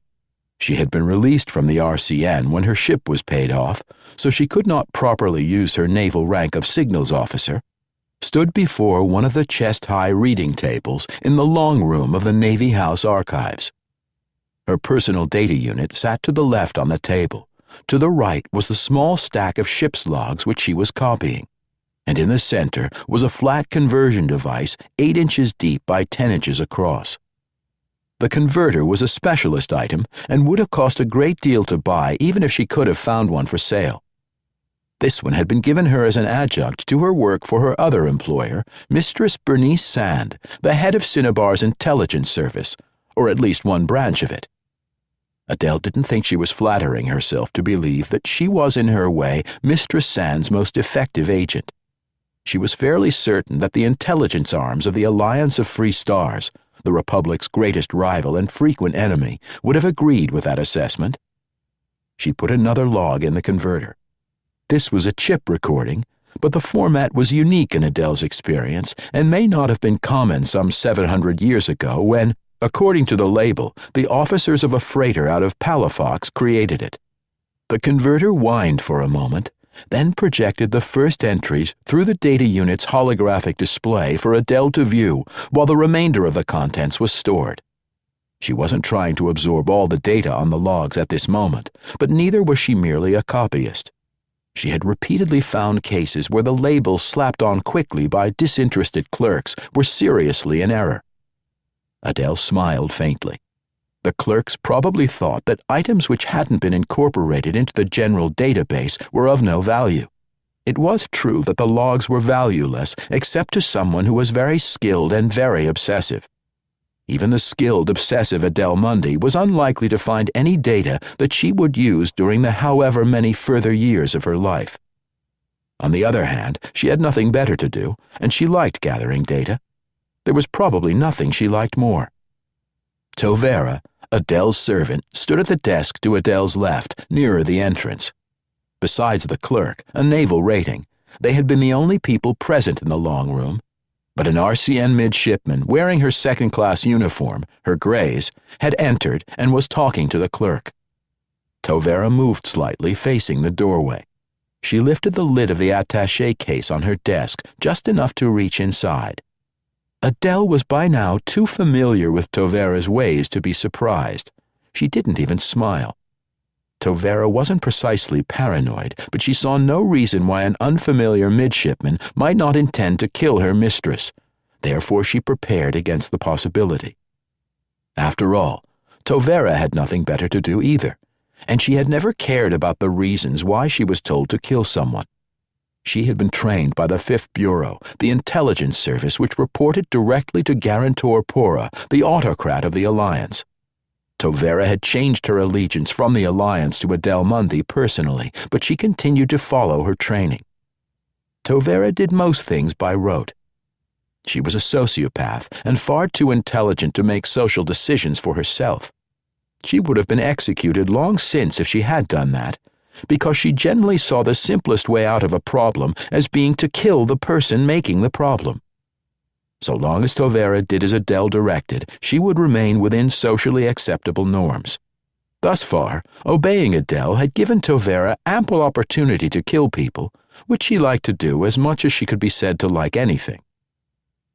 She had been released from the RCN when her ship was paid off, so she could not properly use her naval rank of signals officer, stood before one of the chest-high reading tables in the long room of the Navy House Archives. Her personal data unit sat to the left on the table. To the right was the small stack of ship's logs which she was copying, and in the center was a flat conversion device 8 inches deep by 10 inches across. The converter was a specialist item and would have cost a great deal to buy even if she could have found one for sale. This one had been given her as an adjunct to her work for her other employer, Mistress Bernice Sand, the head of Cinnabar's intelligence service, or at least one branch of it. Adele didn't think she was flattering herself to believe that she was in her way Mistress Sand's most effective agent. She was fairly certain that the intelligence arms of the Alliance of Free Stars, the Republic's greatest rival and frequent enemy, would have agreed with that assessment. She put another log in the converter. This was a chip recording, but the format was unique in Adele's experience and may not have been common some 700 years ago when, according to the label, the officers of a freighter out of Palafox created it. The converter whined for a moment, then projected the first entries through the data unit's holographic display for Adele to view while the remainder of the contents was stored. She wasn't trying to absorb all the data on the logs at this moment, but neither was she merely a copyist. She had repeatedly found cases where the labels slapped on quickly by disinterested clerks were seriously in error. Adele smiled faintly. The clerks probably thought that items which hadn't been incorporated into the general database were of no value. It was true that the logs were valueless except to someone who was very skilled and very obsessive. Even the skilled, obsessive Adele Mundy was unlikely to find any data that she would use during the however many further years of her life. On the other hand, she had nothing better to do, and she liked gathering data. There was probably nothing she liked more. Tovera, Adele's servant, stood at the desk to Adele's left, nearer the entrance. Besides the clerk, a naval rating, they had been the only people present in the long room, but an RCN midshipman wearing her second-class uniform, her grays, had entered and was talking to the clerk. Tovera moved slightly, facing the doorway. She lifted the lid of the attaché case on her desk just enough to reach inside. Adele was by now too familiar with Tovera's ways to be surprised. She didn't even smile. Tovera wasn't precisely paranoid, but she saw no reason why an unfamiliar midshipman might not intend to kill her mistress. Therefore, she prepared against the possibility. After all, Tovera had nothing better to do either, and she had never cared about the reasons why she was told to kill someone. She had been trained by the Fifth Bureau, the intelligence service which reported directly to Guarantor Pora, the autocrat of the Alliance. Tovera had changed her allegiance from the Alliance to Adele Mundy personally, but she continued to follow her training. Tovera did most things by rote. She was a sociopath and far too intelligent to make social decisions for herself. She would have been executed long since if she had done that, because she generally saw the simplest way out of a problem as being to kill the person making the problem. So long as Tovera did as Adele directed, she would remain within socially acceptable norms. Thus far, obeying Adele had given Tovera ample opportunity to kill people, which she liked to do as much as she could be said to like anything.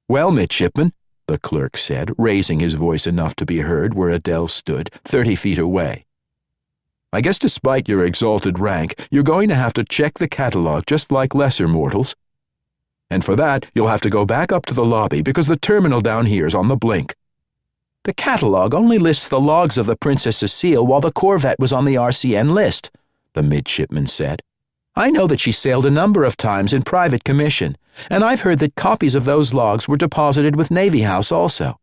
"Well, midshipman," the clerk said, raising his voice enough to be heard where Adele stood, 30 feet away. "I guess despite your exalted rank, you're going to have to check the catalog just like lesser mortals. And for that, you'll have to go back up to the lobby because the terminal down here is on the blink." "The catalog only lists the logs of the Princess Cecile while the Corvette was on the RCN list," the midshipman said. "I know that she sailed a number of times in private commission, and I've heard that copies of those logs were deposited with Navy House also."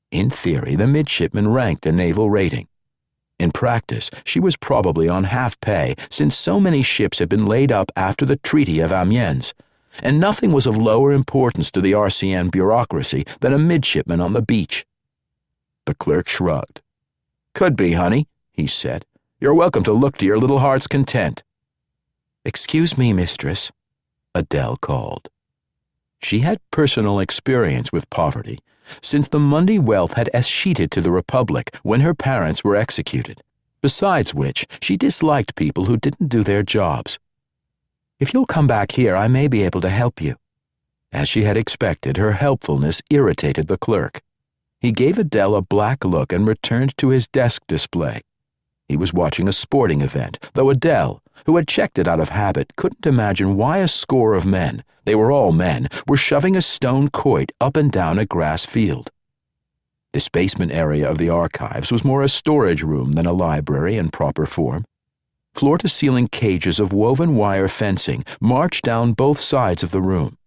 In theory, the midshipman ranked a naval rating. In practice, she was probably on half pay since so many ships had been laid up after the Treaty of Amiens, and nothing was of lower importance to the RCN bureaucracy than a midshipman on the beach. The clerk shrugged. "Could be, honey," he said. "You're welcome to look to your little heart's content." "Excuse me, mistress," Adele called. She had personal experience with poverty, since the Mundy wealth had escheated to the Republic when her parents were executed, besides which she disliked people who didn't do their jobs. "If you'll come back here, I may be able to help you." As she had expected, her helpfulness irritated the clerk. He gave Adele a black look and returned to his desk display. He was watching a sporting event, though Adele, who had checked it out of habit, couldn't imagine why a score of men, they were all men, were shoving a stone quoit up and down a grass field. This basement area of the archives was more a storage room than a library in proper form. Floor-to-ceiling cages of woven wire fencing marched down both sides of the room.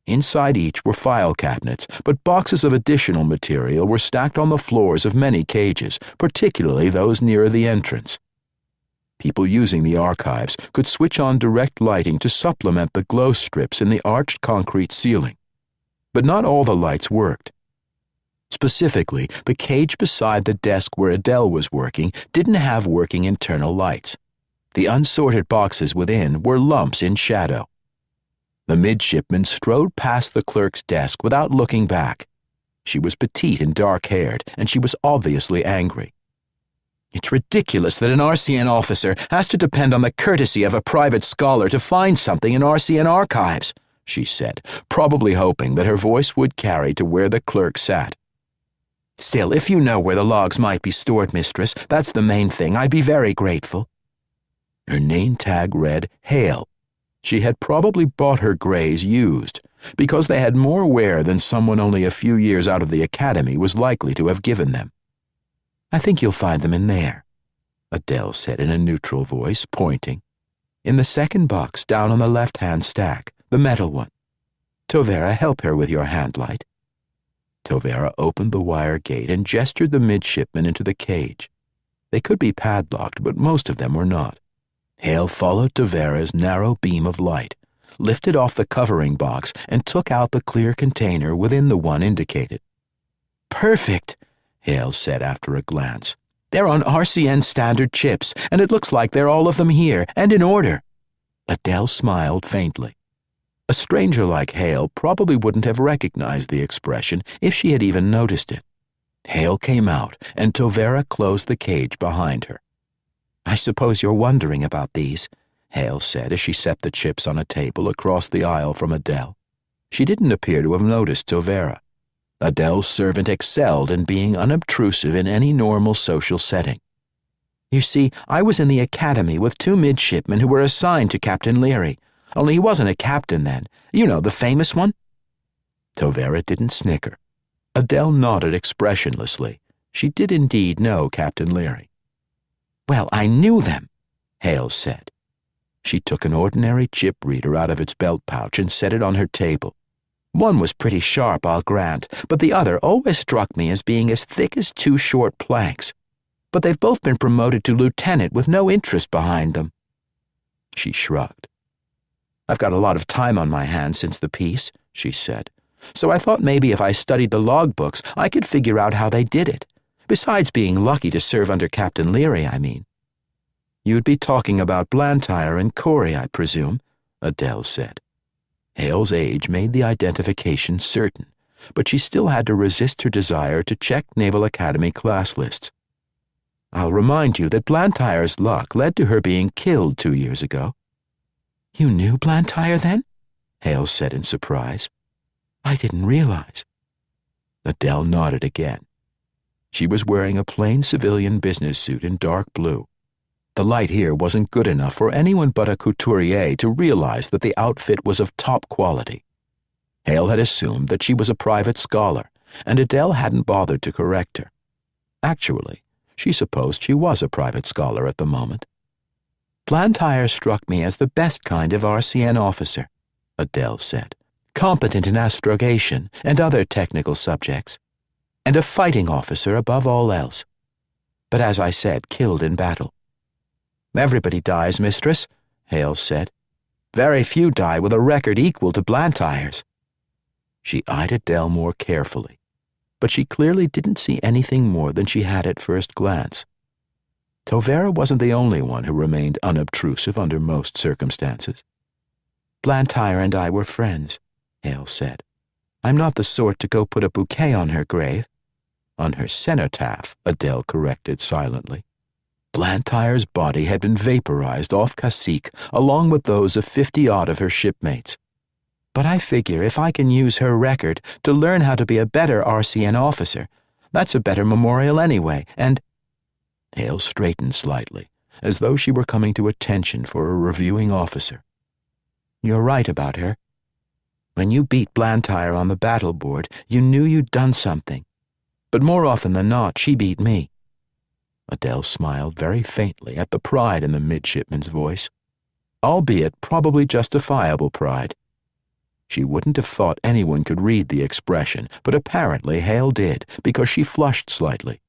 Inside each were file cabinets, but boxes of additional material were stacked on the floors of many cages, particularly those nearer the entrance. People using the archives could switch on direct lighting to supplement the glow strips in the arched concrete ceiling. But not all the lights worked. Specifically, the cage beside the desk where Adele was working didn't have working internal lights. The unsorted boxes within were lumps in shadow. The midshipman strode past the clerk's desk without looking back. She was petite and dark-haired, and she was obviously angry. "It's ridiculous that an RCN officer has to depend on the courtesy of a private scholar to find something in RCN archives," she said, probably hoping that her voice would carry to where the clerk sat. "Still, if you know where the logs might be stored, mistress, that's the main thing. I'd be very grateful." Her name tag read Hale. She had probably bought her grays used, because they had more wear than someone only a few years out of the academy was likely to have given them. "I think you'll find them in there," Adele said in a neutral voice, pointing. "In the second box down on the left-hand stack, the metal one. Tovera, help her with your handlight." Tovera opened the wire gate and gestured the midshipmen into the cage. They could be padlocked, but most of them were not. Hale followed Tovera's narrow beam of light, lifted off the covering box, and took out the clear container within the one indicated. "Perfect," Hale said after a glance. "They're on RCN standard chips, and it looks like they're all of them here, and in order." Adele smiled faintly. A stranger like Hale probably wouldn't have recognized the expression if she had even noticed it. Hale came out, and Tovera closed the cage behind her. "I suppose you're wondering about these," Hale said as she set the chips on a table across the aisle from Adele. She didn't appear to have noticed Tovera. Adele's servant excelled in being unobtrusive in any normal social setting. "You see, I was in the academy with 2 midshipmen who were assigned to Captain Leary, only he wasn't a captain then. You know, the famous one?" Tovera didn't snicker. Adele nodded expressionlessly. She did indeed know Captain Leary. "Well, I knew them," Hales said. She took an ordinary chip reader out of its belt pouch and set it on her table. One was pretty sharp, I'll grant, but the other always struck me as being as thick as two short planks. But they've both been promoted to lieutenant with no interest behind them. She shrugged. "I've got a lot of time on my hands since the peace," she said, "so I thought maybe if I studied the logbooks, I could figure out how they did it. Besides being lucky to serve under Captain Leary, I mean." "You'd be talking about Blantyre and Corey, I presume," Adele said. Hale's age made the identification certain, but she still had to resist her desire to check Naval Academy class lists. "I'll remind you that Blantyre's luck led to her being killed 2 years ago." "You knew Blantyre then?" Hale said in surprise. "I didn't realize." Adele nodded again. She was wearing a plain civilian business suit in dark blue. The light here wasn't good enough for anyone but a couturier to realize that the outfit was of top quality. Hale had assumed that she was a private scholar, and Adele hadn't bothered to correct her. Actually, she supposed she was a private scholar at the moment. "Blantyre struck me as the best kind of RCN officer," Adele said, "competent in astrogation and other technical subjects, and a fighting officer above all else. But as I said, killed in battle." "Everybody dies, mistress," Hale said. "Very few die with a record equal to Blantyre's." She eyed Adele more carefully, but she clearly didn't see anything more than she had at first glance. Tovera wasn't the only one who remained unobtrusive under most circumstances. "Blantyre and I were friends," Hale said. "I'm not the sort to go put a bouquet on her grave." "On her cenotaph," Adele corrected silently. Blantyre's body had been vaporized off Cacique along with those of 50-odd of her shipmates. "But I figure if I can use her record to learn how to be a better RCN officer, that's a better memorial anyway, and—" Hale straightened slightly, as though she were coming to attention for a reviewing officer. "You're right about her. When you beat Blantyre on the battle board, you knew you'd done something. But more often than not, she beat me." Adele smiled very faintly at the pride in the midshipman's voice, albeit probably justifiable pride. She wouldn't have thought anyone could read the expression, but apparently Hale did, because she flushed slightly.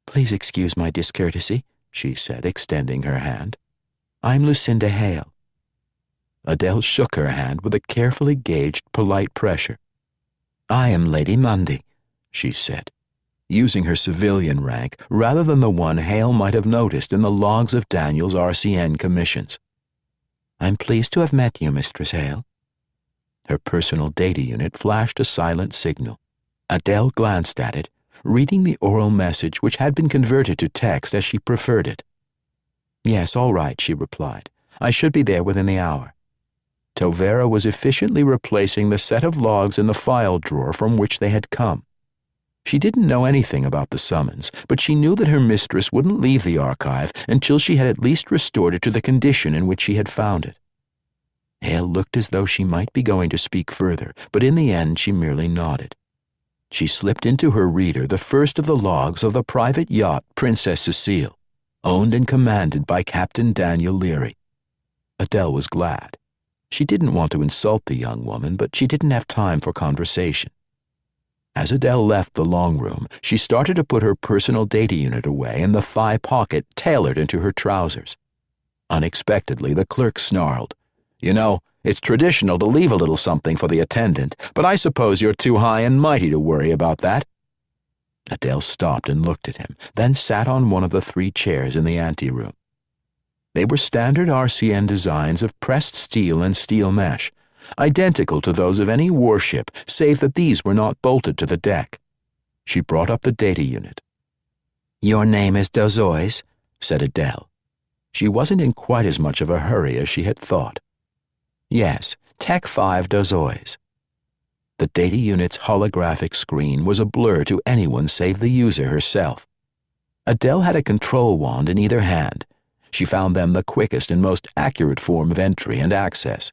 "Please excuse my discourtesy," she said, extending her hand. "I'm Lucinda Hale." Adele shook her hand with a carefully gauged, polite pressure. "I am Lady Mundy," she said, using her civilian rank rather than the one Hale might have noticed in the logs of Daniel's RCN commissions. "I'm pleased to have met you, Mistress Hale." Her personal data unit flashed a silent signal. Adele glanced at it, reading the oral message which had been converted to text as she preferred it. "Yes, all right," she replied. "I should be there within the hour." Tovera was efficiently replacing the set of logs in the file drawer from which they had come. She didn't know anything about the summons, but she knew that her mistress wouldn't leave the archive until she had at least restored it to the condition in which she had found it. Hale looked as though she might be going to speak further, but in the end she merely nodded. She slipped into her reader the first of the logs of the private yacht Princess Cecile, owned and commanded by Captain Daniel Leary. Adele was glad. She didn't want to insult the young woman, but she didn't have time for conversation. As Adele left the long room, she started to put her personal data unit away in the thigh pocket tailored into her trousers. Unexpectedly, the clerk snarled, "You know, it's traditional to leave a little something for the attendant, but I suppose you're too high and mighty to worry about that." Adele stopped and looked at him, then sat on one of the 3 chairs in the anteroom. They were standard RCN designs of pressed steel and steel mesh, identical to those of any warship, save that these were not bolted to the deck. She brought up the data unit. "Your name is Dozois," said Adele. She wasn't in quite as much of a hurry as she had thought. "Yes, Tech 5 Dozois." The data unit's holographic screen was a blur to anyone save the user herself. Adele had a control wand in either hand. She found them the quickest and most accurate form of entry and access.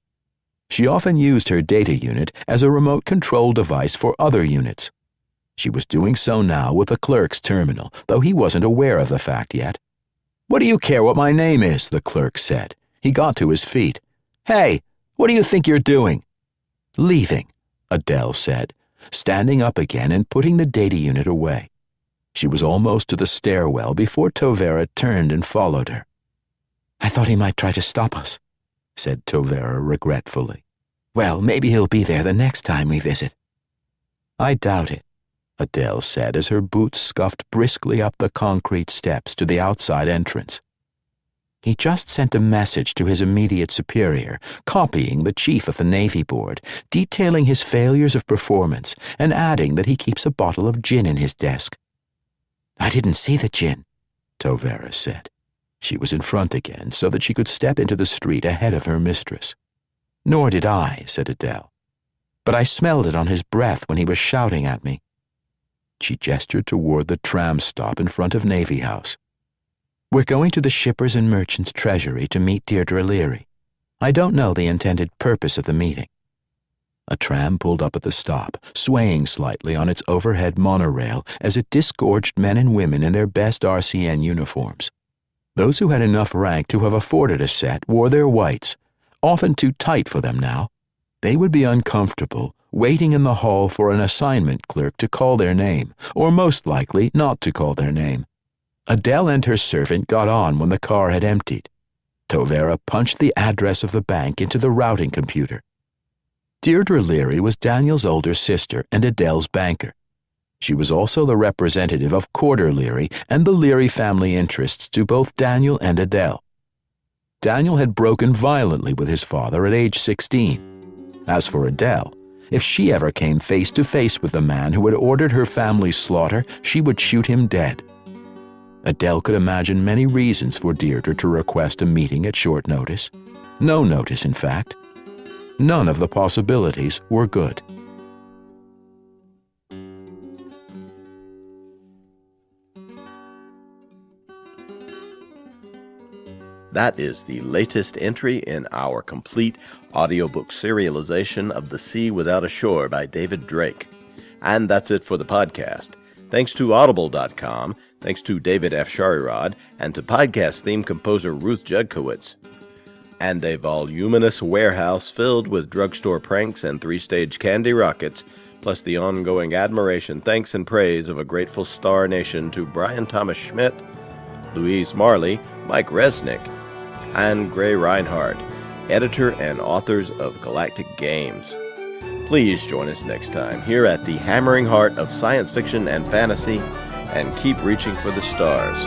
She often used her data unit as a remote control device for other units. She was doing so now with the clerk's terminal, though he wasn't aware of the fact yet. "What do you care what my name is?" the clerk said. He got to his feet. "Hey, what do you think you're doing?" "Leaving," Adele said, standing up again and putting the data unit away. She was almost to the stairwell before Tovera turned and followed her. "I thought he might try to stop us," said Tovera regretfully. "Well, maybe he'll be there the next time we visit." "I doubt it," Adele said as her boots scuffed briskly up the concrete steps to the outside entrance. "He just sent a message to his immediate superior, copying the chief of the Navy Board, detailing his failures of performance, and adding that he keeps a bottle of gin in his desk." "I didn't see the gin," Tovera said. She was in front again so that she could step into the street ahead of her mistress. "Nor did I," said Adele. "But I smelled it on his breath when he was shouting at me." She gestured toward the tram stop in front of Navy House. "We're going to the Shippers and Merchants Treasury to meet Deirdre Leary. I don't know the intended purpose of the meeting." A tram pulled up at the stop, swaying slightly on its overhead monorail as it disgorged men and women in their best RCN uniforms. Those who had enough rank to have afforded a set wore their whites, often too tight for them now. They would be uncomfortable, waiting in the hall for an assignment clerk to call their name, or most likely not to call their name. Adele and her servant got on when the car had emptied. Tovera punched the address of the bank into the routing computer. Deirdre Leary was Daniel's older sister and Adele's banker. She was also the representative of Corder Leary and the Leary family interests to both Daniel and Adele. Daniel had broken violently with his father at age 16. As for Adele, if she ever came face to face with the man who had ordered her family's slaughter, she would shoot him dead. Adele could imagine many reasons for Deirdre to request a meeting at short notice. No notice, in fact. None of the possibilities were good. That is the latest entry in our complete audiobook serialization of The Sea Without a Shore by David Drake. And that's it for the podcast. Thanks to Audible.com, thanks to David F. Sharirod, and to podcast theme composer Ruth Judkowitz. And a voluminous warehouse filled with drugstore pranks and three-stage candy rockets, plus the ongoing admiration, thanks, and praise of a grateful star nation to Bryan Thomas Schmidt, Louise Marley, Mike Resnick, and Gray Rinehart, editor and authors of Galactic Games. Please join us next time here at the hammering heart of science fiction and fantasy, and keep reaching for the stars.